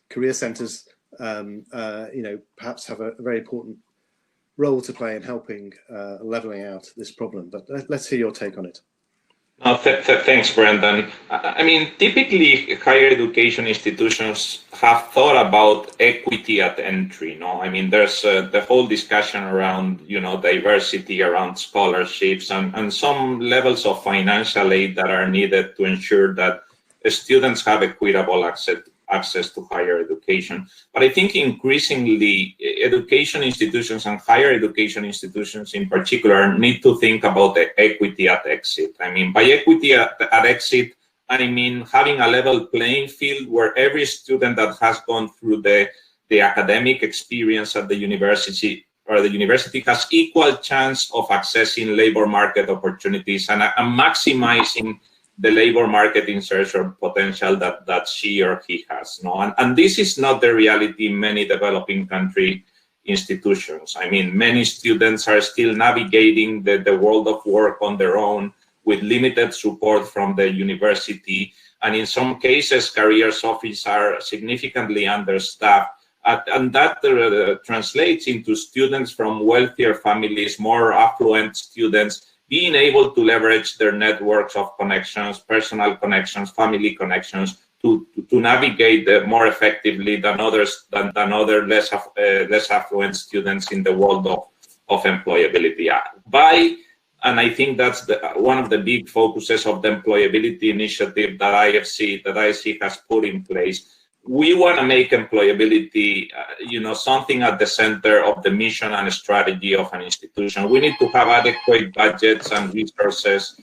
A: career centres perhaps have a very important role to play in helping leveling out this problem. But let's hear your take on it.
B: Thanks, Brendan. I mean, typically higher education institutions have thought about equity at entry. No, I mean, there's the whole discussion around, diversity, around scholarships, and some levels of financial aid that are needed to ensure that students have equitable access to higher education. But I think increasingly education institutions and higher education institutions in particular need to think about the equity at exit. I mean, by equity at exit, I mean having a level playing field where every student that has gone through the academic experience at the university has equal chance of accessing labor market opportunities and maximizing the labor market insertion potential that she or he has. No? And this is not the reality in many developing country institutions. I mean, many students are still navigating the world of work on their own with limited support from the university. And in some cases, careers offices are significantly understaffed. And that translates into students from wealthier families, more affluent students, being able to leverage their networks of connections, personal connections, family connections, to navigate more effectively than other less affluent students in the world of employability. And I think that's one of the big focuses of the employability initiative that I see has put in place. We want to make employability, something at the center of the mission and strategy of an institution. We need to have adequate budgets and resources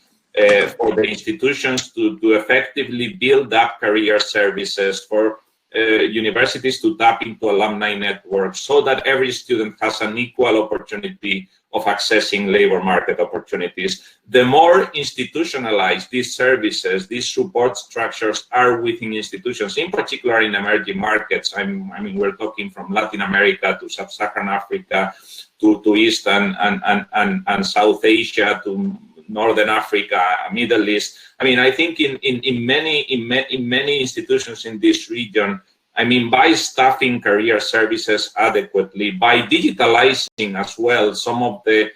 B: for the institutions to effectively build up career services, for universities to tap into alumni networks so that every student has an equal opportunity of accessing labor market opportunities. The more institutionalized these services, these support structures are within institutions, in particular in emerging markets. I mean, we're talking from Latin America to Sub-Saharan Africa to East and South Asia, to Northern Africa, Middle East. I mean, I think in many institutions in this region, I mean, by staffing career services adequately, by digitalizing as well some of the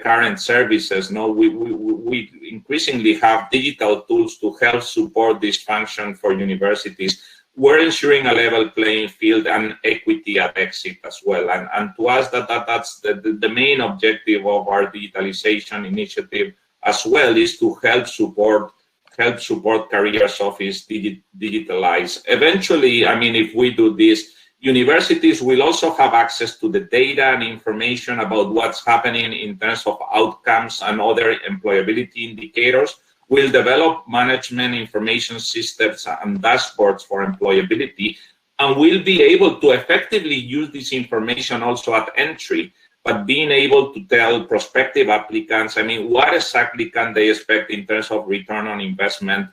B: current services, we increasingly have digital tools to help support this function for universities. We're ensuring a level playing field and equity at exit as well. And to us, that's the main objective of our digitalization initiative as well, is to help support careers office digitalize. Eventually, I mean, if we do this, universities will also have access to the data and information about what's happening in terms of outcomes and other employability indicators. We'll develop management information systems and dashboards for employability, and we'll be able to effectively use this information also at entry, but being able to tell prospective applicants, I mean, what exactly can they expect in terms of return on investment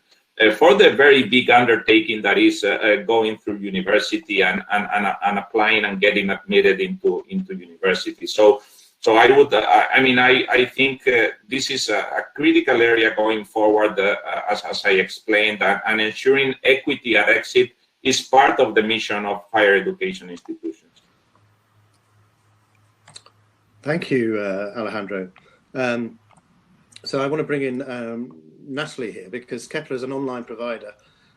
B: for the very big undertaking that is going through university and applying and getting admitted into university. So I would, I think this is a critical area going forward, as I explained, and ensuring equity at exit is part of the mission of higher education institutions.
A: Thank you, Alejandro. So I want to bring in Natalie here, because Kepler is an online provider,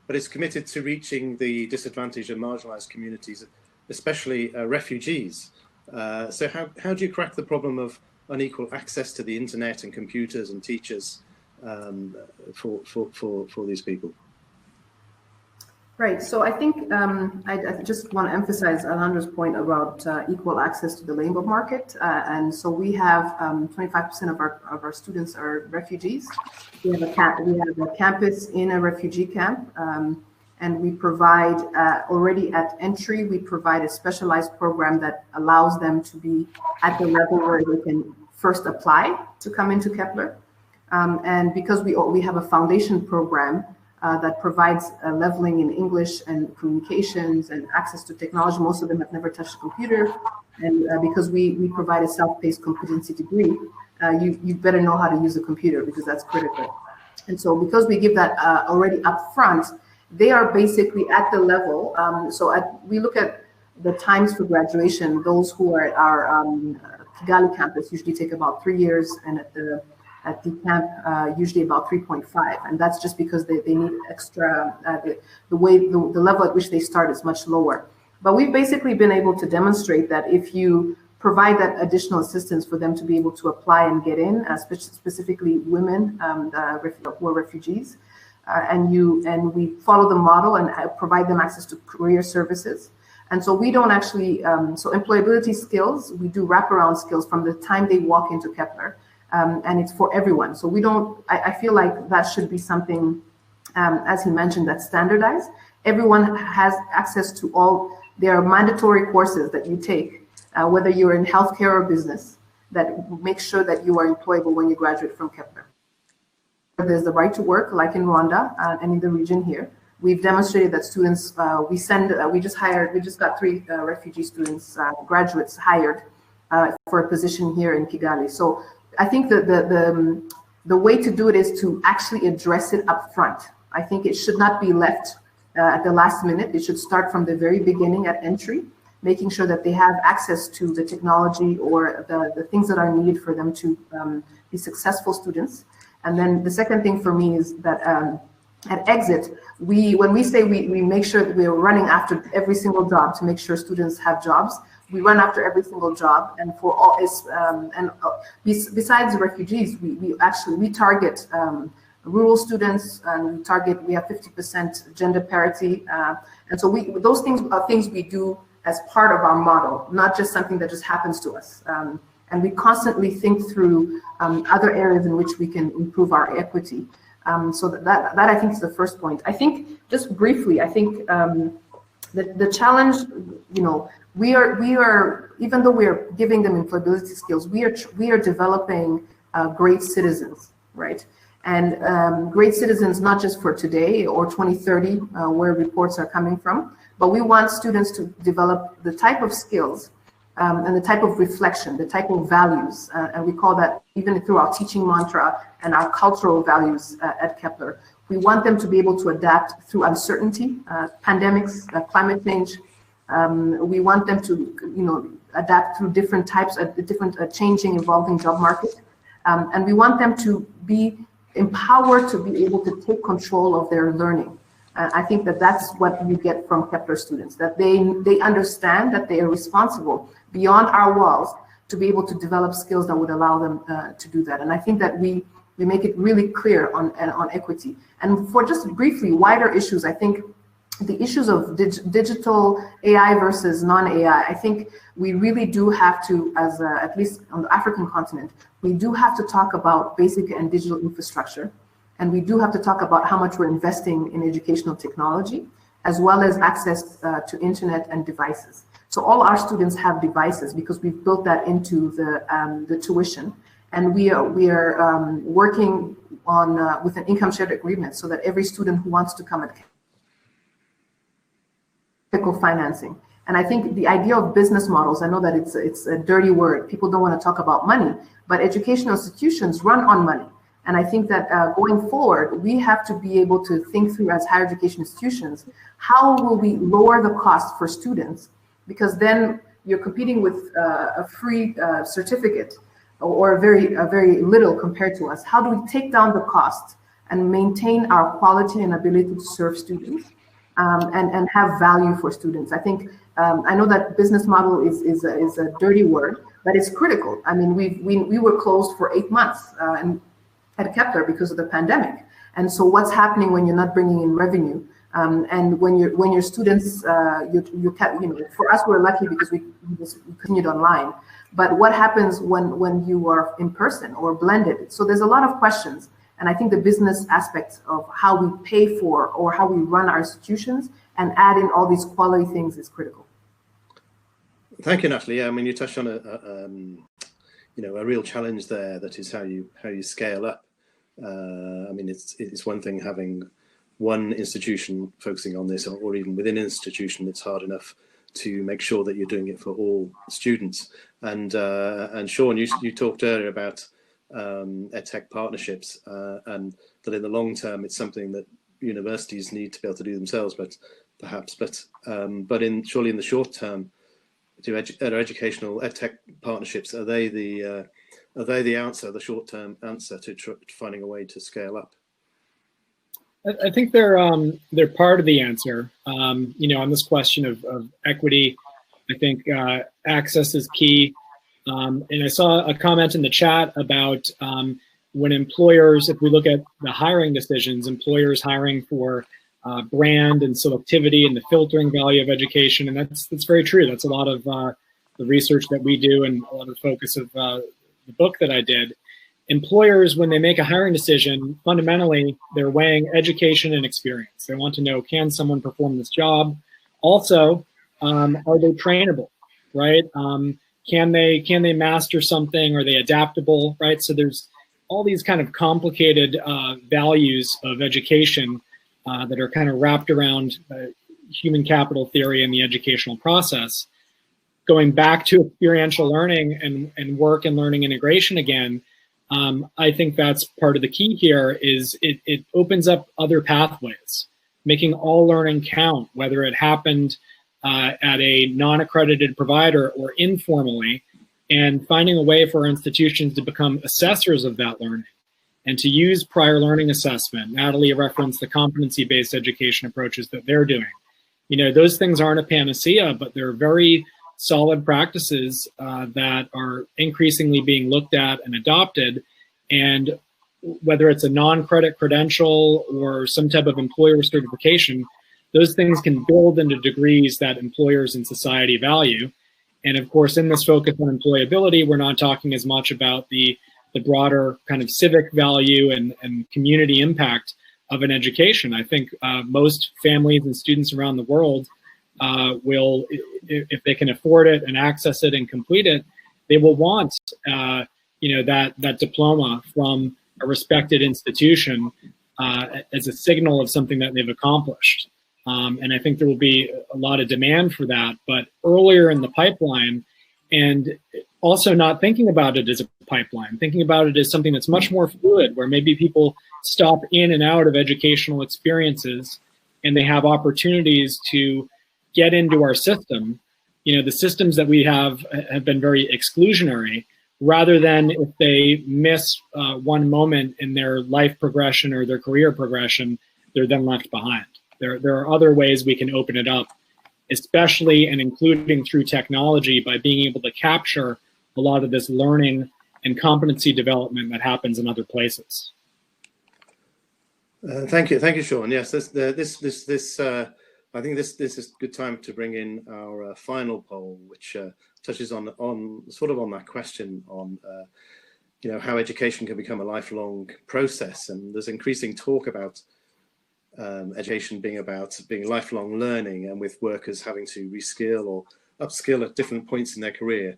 A: but it's committed to reaching the disadvantaged and marginalised communities, especially refugees. So how do you crack the problem of unequal access to the internet and computers and teachers for these people?
D: Right. So I think I just want to emphasize Alejandro's point about equal access to the labor market. And so we have 25% of our students are refugees. We have a campus in a refugee camp. And we provide, already at entry, we provide a specialized program that allows them to be at the level where they can first apply to come into Kepler. And because we have a foundation program that provides leveling in English and communications and access to technology, most of them have never touched a computer. And because we provide a self-paced competency degree, you better know how to use a computer, because that's critical. And so because we give that already up front, they are basically at the level. We look at the times for graduation. Those who are at our Kigali campus usually take about 3 years, and at the camp usually about 3.5. And that's just because they need extra, the level at which they start is much lower. But we've basically been able to demonstrate that if you provide that additional assistance for them to be able to apply and get in, specifically women who are refugees, and we follow the model and provide them access to career services. And so we don't actually, so employability skills, we do wraparound skills from the time they walk into Kepler, and it's for everyone. So we don't, I feel like that should be something, as he mentioned, that's standardized. Everyone has access to all, there are mandatory courses that you take, whether you're in healthcare or business, that make sure that you are employable when you graduate from Kepler. There's the right to work, like in Rwanda and in the region here. We've demonstrated that students, we just got 3 refugee students, graduates hired for a position here in Kigali. So I think that the way to do it is to actually address it up front. I think it should not be left at the last minute. It should start from the very beginning at entry, making sure that they have access to the technology or the things that are needed for them to be successful students. And then the second thing for me is that at exit, when we say we make sure that we're running after every single job to make sure students have jobs, we run after every single job. And for all besides the refugees, we target rural students, and we have 50% gender parity. And so those things are things we do as part of our model, not just something that just happens to us. And we constantly think through other areas in which we can improve our equity. So that I think is the first point. I think, just briefly, I think the challenge, we are even though we are giving them employability skills, we are developing great citizens, right? And great citizens, not just for today or 2030, where reports are coming from, but we want students to develop the type of skills and the type of reflection, the type of values, and we call that even through our teaching mantra and our cultural values at Kepler. We want them to be able to adapt through uncertainty, pandemics, climate change. We want them to, adapt through different types of different changing, evolving job market, and we want them to be empowered to be able to take control of their learning. I think that that's what you get from Kepler students, that they understand that they are responsible beyond our walls to be able to develop skills that would allow them to do that. And I think that we make it really clear on equity. And for just briefly wider issues, I think the issues of digital AI versus non-AI, I think we really do have to, as at least on the African continent, we do have to talk about basic and digital infrastructure. And we do have to talk about how much we're investing in educational technology, as well as access to internet and devices. So all our students have devices because we've built that into the tuition. And we are working on with an income shared agreement so that every student who wants to come at financing. And I think the idea of business models, I know that it's a dirty word. People don't want to talk about money, but educational institutions run on money. And I think that going forward, we have to be able to think through as higher education institutions, how will we lower the cost for students? Because then you're competing with a free certificate or a very little compared to us. How do we take down the cost and maintain our quality and ability to serve students and have value for students? I think, I know that business model is a dirty word, but it's critical. I mean, we were closed for 8 months at Kepler because of the pandemic. And so what's happening when you're not bringing in revenue? And when your students, for us, we're lucky because we continued online. But what happens when you are in person or blended? So there's a lot of questions. And I think the business aspect of how we pay for or how we run our institutions and add in all these quality things is critical.
A: Thank you, Natalie. Yeah, I mean, you touched on a real challenge there. That is how you scale up. I mean, it's one thing having one institution focusing on this, or even within an institution, it's hard enough to make sure that you're doing it for all students. And Sean, you talked earlier about edtech partnerships, and that in the long term, it's something that universities need to be able to do themselves, but surely in the short term, do our educational edtech partnerships, are they the answer, the short-term answer to finding a way to scale up?
C: I think they're part of the answer. On this question of equity, I think access is key. And I saw a comment in the chat about when employers, if we look at the hiring decisions, employers hiring for brand and selectivity and the filtering value of education, and that's very true. That's a lot of the research that we do and a lot of the focus of the book that I did. Employers, when they make a hiring decision, fundamentally, they're weighing education and experience. They want to know, can someone perform this job? Also, are they trainable, right? Can they master something? Are they adaptable, right? So there's all these kind of complicated values of education that are kind of wrapped around human capital theory and the educational process. Going back to experiential learning and work and learning integration again, I think that's part of the key here is it opens up other pathways, making all learning count, whether it happened at a non-accredited provider or informally, and finding a way for our institutions to become assessors of that learning and to use prior learning assessment. Natalie referenced the competency-based education approaches that they're doing. Those things aren't a panacea, but they're very solid practices that are increasingly being looked at and adopted. And whether it's a non-credit credential or some type of employer certification, those things can build into degrees that employers and society value. And of course, in this focus on employability, we're not talking as much about the broader kind of civic value and community impact of an education. I think most families and students around the world will, if they can afford it and access it and complete it, they will want that diploma from a respected institution as a signal of something that they've accomplished. And I think there will be a lot of demand for that. But earlier in the pipeline, and also not thinking about it as a pipeline, thinking about it as something that's much more fluid, where maybe people stop in and out of educational experiences and they have opportunities to get into our system. You know, the systems that we have been very exclusionary, rather than if they miss one moment in their life progression or their career progression, they're then left behind. There are other ways we can open it up, especially and including through technology, by being able to capture a lot of this learning and competency development that happens in other places.
A: Thank you, Sean. Yes, I think this is a good time to bring in our final poll, which touches on that question on how education can become a lifelong process. And there's increasing talk about education being lifelong learning, and with workers having to reskill or upskill at different points in their career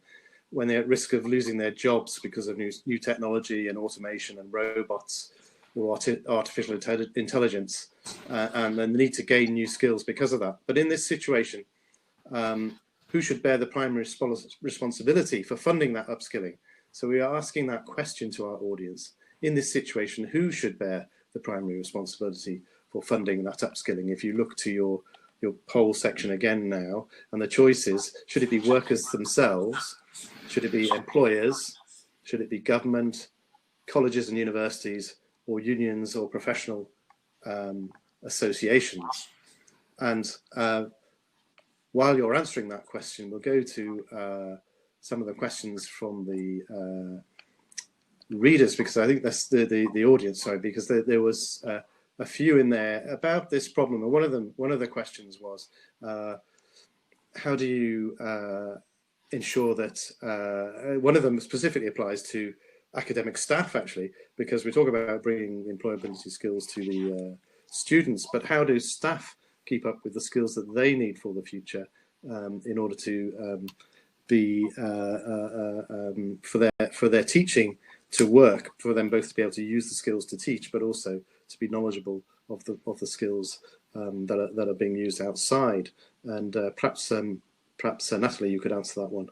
A: when they're at risk of losing their jobs because of new technology and automation and robots or artificial intelligence, and the need to gain new skills because of that. But in this situation, who should bear the primary responsibility for funding that upskilling? So we are asking that question to our audience. In this situation, who should bear the primary responsibility for funding that upskilling? If you look to your poll section again now, and the choices: should it be workers themselves? Should it be employers? Should it be government, colleges and universities, or unions or professional associations? And while you're answering that question, we'll go to some of the questions from the readers, because I think that's the audience, sorry, because there was a few in there about this problem. And one of the questions was, how do you ensure that, one of them specifically applies to academic staff, actually, because we talk about bringing employability skills to the students, but how do staff keep up with the skills that they need for the future in order to be for their teaching to work, for them both to be able to use the skills to teach, but also to be knowledgeable of the skills that are being used outside. And perhaps Natalie, you could answer that one.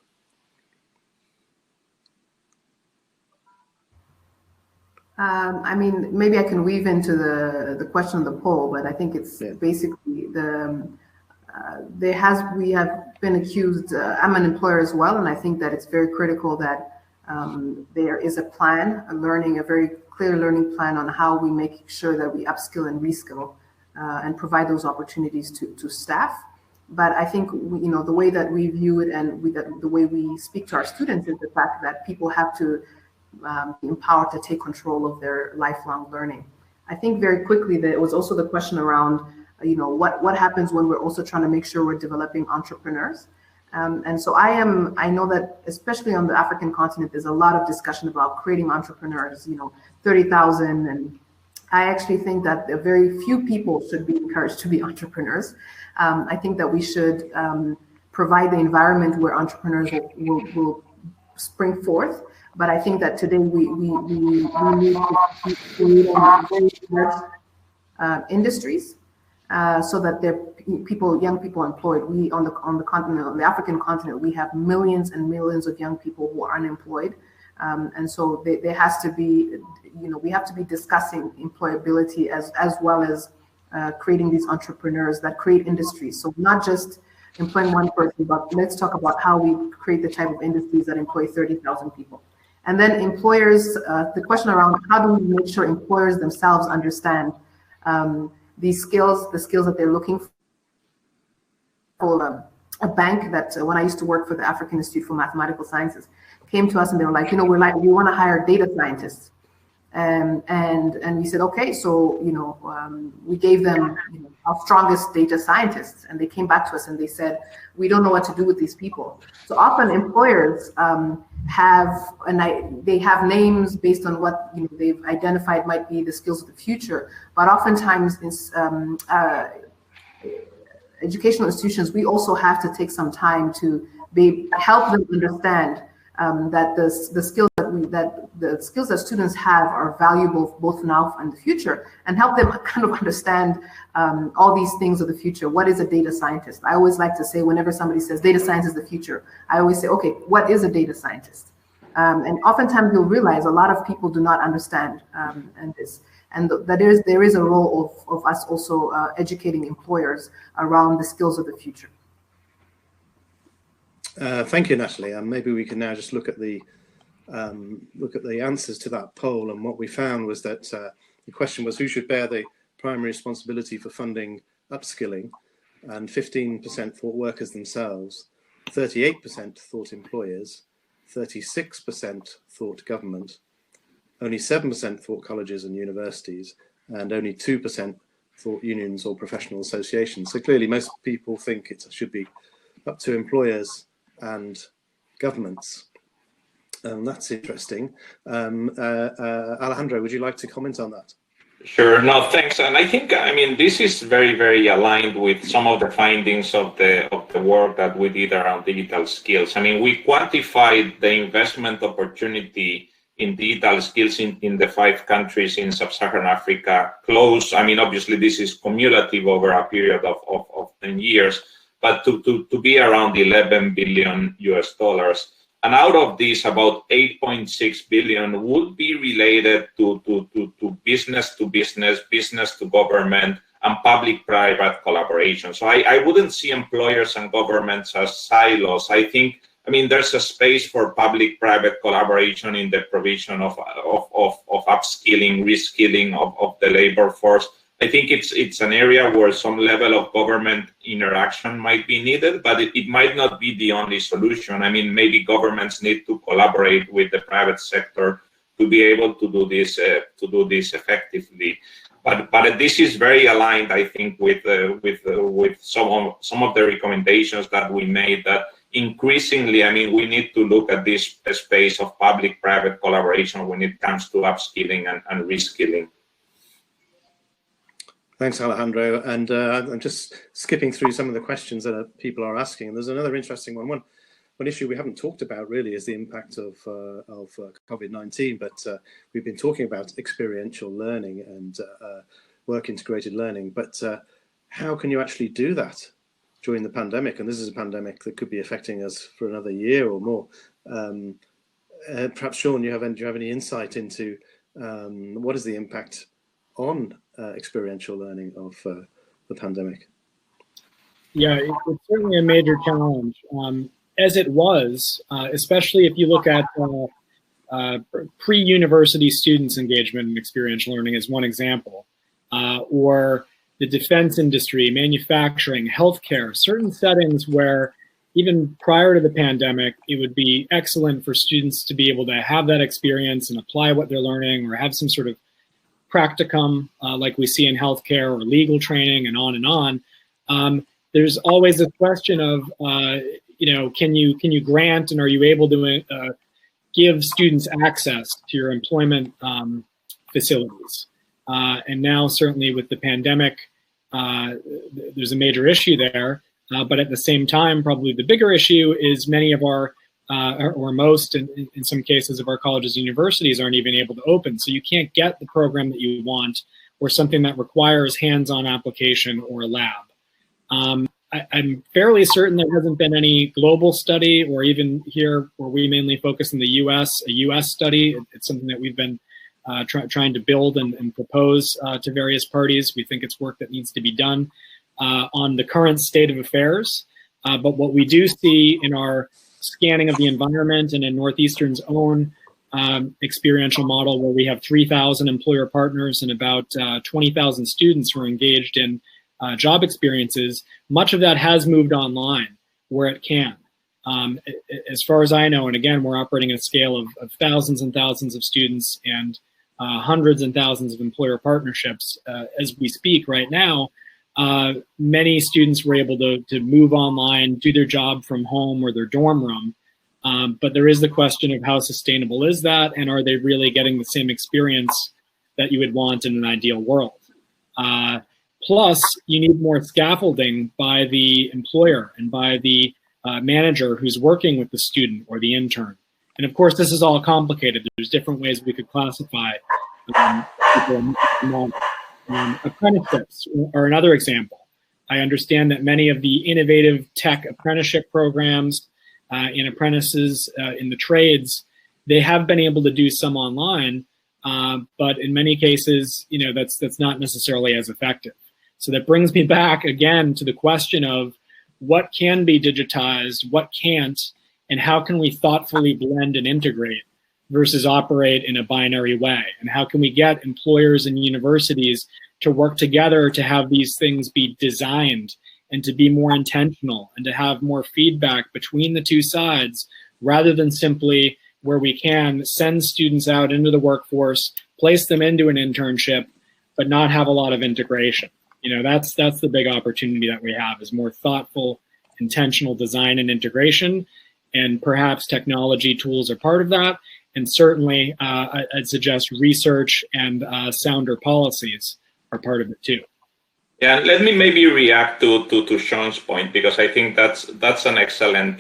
D: I mean, maybe I can weave into the question of the poll, but I think it's basically we have been accused. I'm an employer as well, and I think that it's very critical that there is a plan, a very clear learning plan on how we make sure that we upskill and reskill and provide those opportunities to staff. But I think the way that we view it and the way we speak to our students is the fact that people have to be empowered to take control of their lifelong learning. I think very quickly there was also the question around, what happens when we're also trying to make sure we're developing entrepreneurs. And so I know that especially on the African continent, there's a lot of discussion about creating entrepreneurs, 30,000. And I actually think that very few people should be encouraged to be entrepreneurs. I think that we should provide the environment where entrepreneurs will spring forth. But I think that today we need to create very diverse industries so that there are young people employed. We on the continent, on the African continent, we have millions and millions of young people who are unemployed, and so there has to be, we have to be discussing employability as well as creating these entrepreneurs that create industries. So not just employing one person, but let's talk about how we create the type of industries that employ 30,000 people. And then employers, the question around how do we make sure employers themselves understand these skills, the skills that they're looking for. A bank that when I used to work for the African Institute for Mathematical Sciences came to us and they were like, we want to hire data scientists. And we said, okay, so, we gave them our strongest data scientists, and they came back to us and they said, we don't know what to do with these people. So often employers they have names based on what they've identified might be the skills of the future, but oftentimes in educational institutions, we also have to take some time to help them understand that the skills that students have are valuable both now and the future, and help them kind of understand all these things of the future. What is a data scientist? I always like to say, whenever somebody says data science is the future, I always say, okay, what is a data scientist? And oftentimes you'll realize a lot of people do not understand that there is a role of us also educating employers around the skills of the future.
A: Thank you, Natalie. And maybe we can now just look at the answers to that poll. And what we found was that the question was, who should bear the primary responsibility for funding upskilling? And 15% thought workers themselves, 38% thought employers, 36% thought government, only 7% thought colleges and universities, and only 2% thought unions or professional associations. So clearly most people think it should be up to employers and governments. That's interesting. Alejandro, would you like to comment on that?
B: Sure. No, thanks. And I think, this is very, very aligned with some of the findings of the work that we did around digital skills. We quantified the investment opportunity in digital skills in the 5 countries in sub-Saharan Africa close. Obviously this is cumulative over a period of 10 years, but to be around $11 billion US. And out of this, about 8.6 billion would be related to business to business, business to government, and public-private collaboration. So I wouldn't see employers and governments as silos. I think, there's a space for public-private collaboration in the provision of upskilling, reskilling of the labor force. I think it's an area where some level of government interaction might be needed, but it might not be the only solution. Maybe governments need to collaborate with the private sector to be able to do this effectively. But this is very aligned, I think, with some of the recommendations that we made, that increasingly, we need to look at this space of public-private collaboration when it comes to upskilling and reskilling.
A: Thanks, Alejandro. And I'm just skipping through some of the questions that people are asking. And there's another interesting one. One issue we haven't talked about really is the impact of COVID-19, but we've been talking about experiential learning and work integrated learning. But how can you actually do that during the pandemic? And this is a pandemic that could be affecting us for another year or more. Perhaps, Sean, do you have any insight into what is the impact on experiential learning of the pandemic?
C: Yeah, it's certainly a major challenge, as it was, especially if you look at pre-university students' engagement in experiential learning as one example, or the defense industry, manufacturing, healthcare, certain settings where even prior to the pandemic, it would be excellent for students to be able to have that experience and apply what they're learning, or have some sort of practicum like we see in healthcare, or legal training, and on and on. There's always a question of, can you grant, and are you able to give students access to your employment facilities? And now, certainly with the pandemic, there's a major issue there. But at the same time, probably the bigger issue is many of our or most, in some cases, of our colleges and universities aren't even able to open. So you can't get the program that you want, or something that requires hands-on application or a lab. I'm fairly certain there hasn't been any global study, or even here where we mainly focus in the US, a US study. It's something that we've been trying to build and propose to various parties. We think it's work that needs to be done on the current state of affairs. But what we do see in our scanning of the environment, and in Northeastern's own experiential model, where we have 3,000 employer partners and about 20,000 students who are engaged in job experiences, much of that has moved online where it can. As far as I know, and again, we're operating at a scale of thousands and thousands of students and hundreds and thousands of employer partnerships as we speak right now. Many students were able to move online, do their job from home or their dorm room. But there is the question of how sustainable is that, and are they really getting the same experience that you would want in an ideal world? Plus, you need more scaffolding by the employer and by the manager who's working with the student or the intern. And of course, this is all complicated. There's different ways we could classify people. Apprenticeships are another example. I understand that many of the innovative tech apprenticeship programs in apprentices in the trades, they have been able to do some online, but in many cases, that's not necessarily as effective. So that brings me back again to the question of what can be digitized, what can't, and how can we thoughtfully blend and integrate versus operate in a binary way? And how can we get employers and universities to work together to have these things be designed and to be more intentional and to have more feedback between the two sides, rather than simply, where we can, send students out into the workforce, place them into an internship, but not have a lot of integration. That's the big opportunity that we have, is more thoughtful, intentional design and integration, and perhaps technology tools are part of that. And certainly, I'd suggest research and sounder policies are part of it too.
B: Yeah, let me maybe react to Sean's point, because I think that's an excellent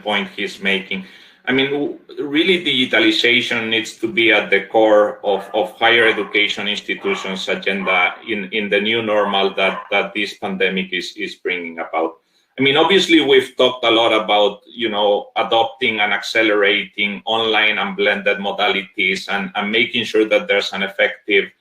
B: point he's making. I mean, really, digitalization needs to be at the core of higher education institutions' agenda in the new normal that this pandemic is bringing about. I mean, obviously, we've talked a lot about, adopting and accelerating online and blended modalities and making sure that there's an effective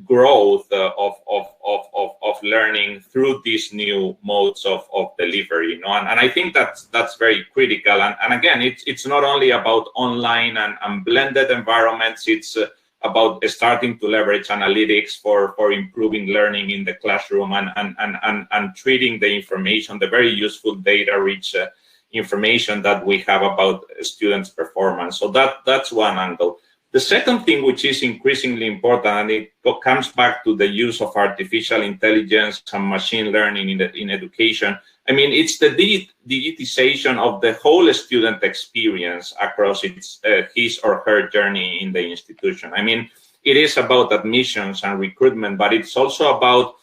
B: growth of learning through these new modes of delivery, and I think that's very critical. And again, it's not only about online and blended environments. It's about starting to leverage analytics for improving learning in the classroom and treating the information, the very useful data-rich information that we have about students' performance. So that's one angle. The second thing, which is increasingly important, and it comes back to the use of artificial intelligence and machine learning in education. I mean, it's the digitization of the whole student experience across his or her journey in the institution. I mean, it is about admissions and recruitment, but it's also about,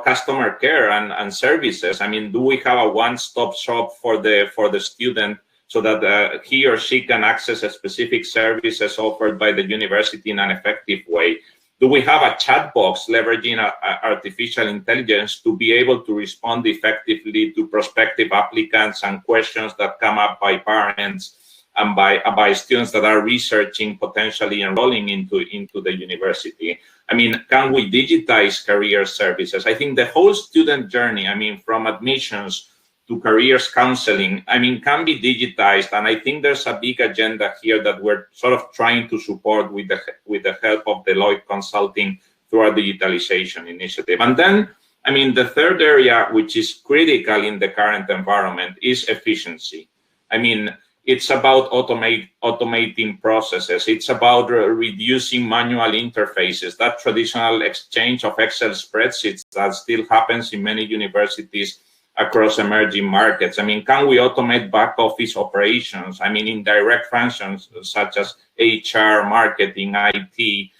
B: customer care and services. I mean, do we have a one-stop shop for the student, so that he or she can access a specific services offered by the university in an effective way? Do we have a chat box leveraging artificial intelligence to be able to respond effectively to prospective applicants and questions that come up by parents and by students that are researching potentially enrolling into the university? I mean, can we digitize career services? I think the whole student journey, I mean, from admissions to careers counseling, I mean, can be digitized. And I think there's a big agenda here that we're sort of trying to support with the help of Deloitte Consulting through our digitalization initiative. And then, I mean, the third area, which is critical in the current environment, is efficiency. I mean, it's about automating processes. It's about reducing manual interfaces. That traditional exchange of Excel spreadsheets that still happens in many universities across emerging markets. I mean, can we automate back office operations? I mean, indirect functions such as HR, marketing, IT,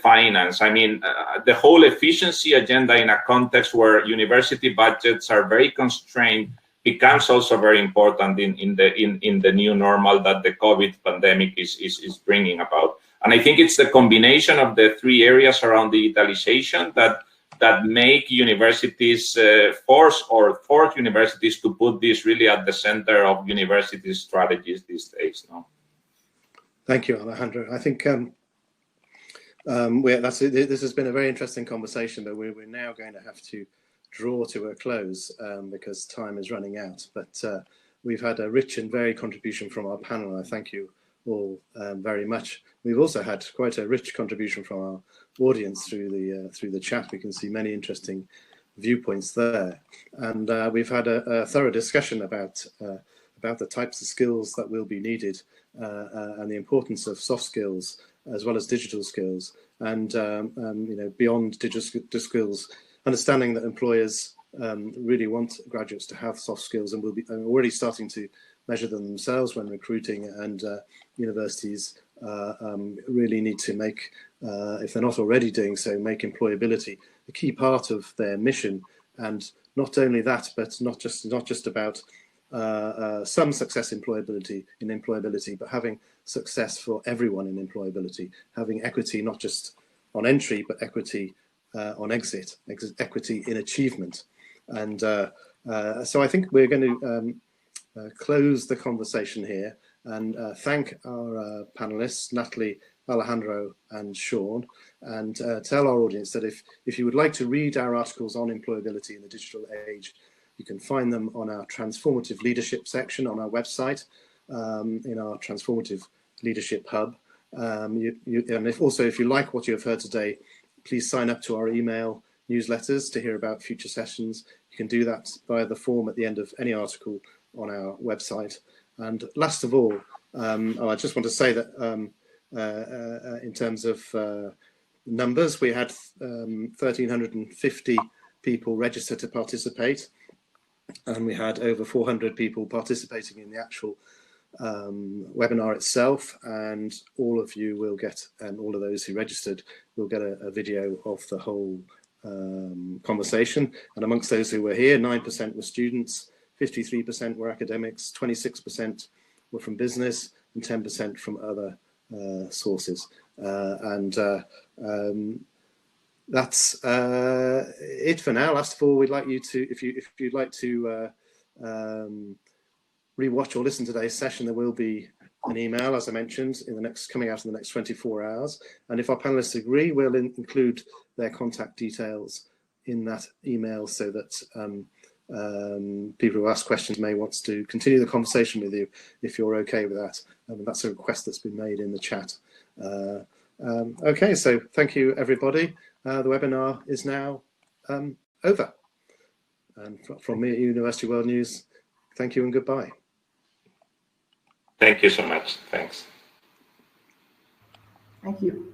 B: finance. I mean, the whole efficiency agenda in a context where university budgets are very constrained becomes also very important in the new normal that the COVID pandemic is bringing about. And I think it's the combination of the three areas around digitalization that make universities force universities to put this really at the center of university strategies these days. No?
A: Thank you, Alejandro. I think this has been a very interesting conversation, but we're now going to have to draw to a close because time is running out. But we've had a rich and varied contribution from our panel. I thank you all very much. We've also had quite a rich contribution from our audience through the chat. We can see many interesting viewpoints there, and we've had a thorough discussion about the types of skills that will be needed and the importance of soft skills as well as digital skills, and beyond digital skills, understanding that employers really want graduates to have soft skills and will be already starting to measure them themselves when recruiting, and universities really need to make, if they're not already doing so, make employability a key part of their mission. And not only that, but not just about some success in employability, but having success for everyone in employability, having equity not just on entry, but equity on exit, equity in achievement. And so I think we're going to close the conversation here and thank our panelists, Natalie, Alejandro and Sean, and tell our audience that if you would like to read our articles on employability in the digital age, you can find them on our Transformative Leadership section on our website, in our Transformative Leadership Hub. And if you like what you have heard today, please sign up to our email newsletters to hear about future sessions. You can do that via the form at the end of any article on our website. And last of all, I just want to say that in terms of numbers, we had 1,350 people register to participate, and we had over 400 people participating in the actual webinar itself, and all of you will get, and all of those who registered will get a video of the whole conversation. And amongst those who were here, 9% were students, 53% were academics, 26% were from business, and 10% from other sources. That's it for now. Last of all, we'd like you to, if you'd like to rewatch or listen to today's session, there will be an email, as I mentioned, coming out in the next 24 hours. And if our panelists agree, we'll include their contact details in that email so that people who ask questions may want to continue the conversation with you if you're okay with that. That's a request that's been made in the chat. Okay, so thank you, everybody. The webinar is now over. And from me at University World News, thank you and goodbye.
B: Thank you so much. Thanks.
D: Thank you.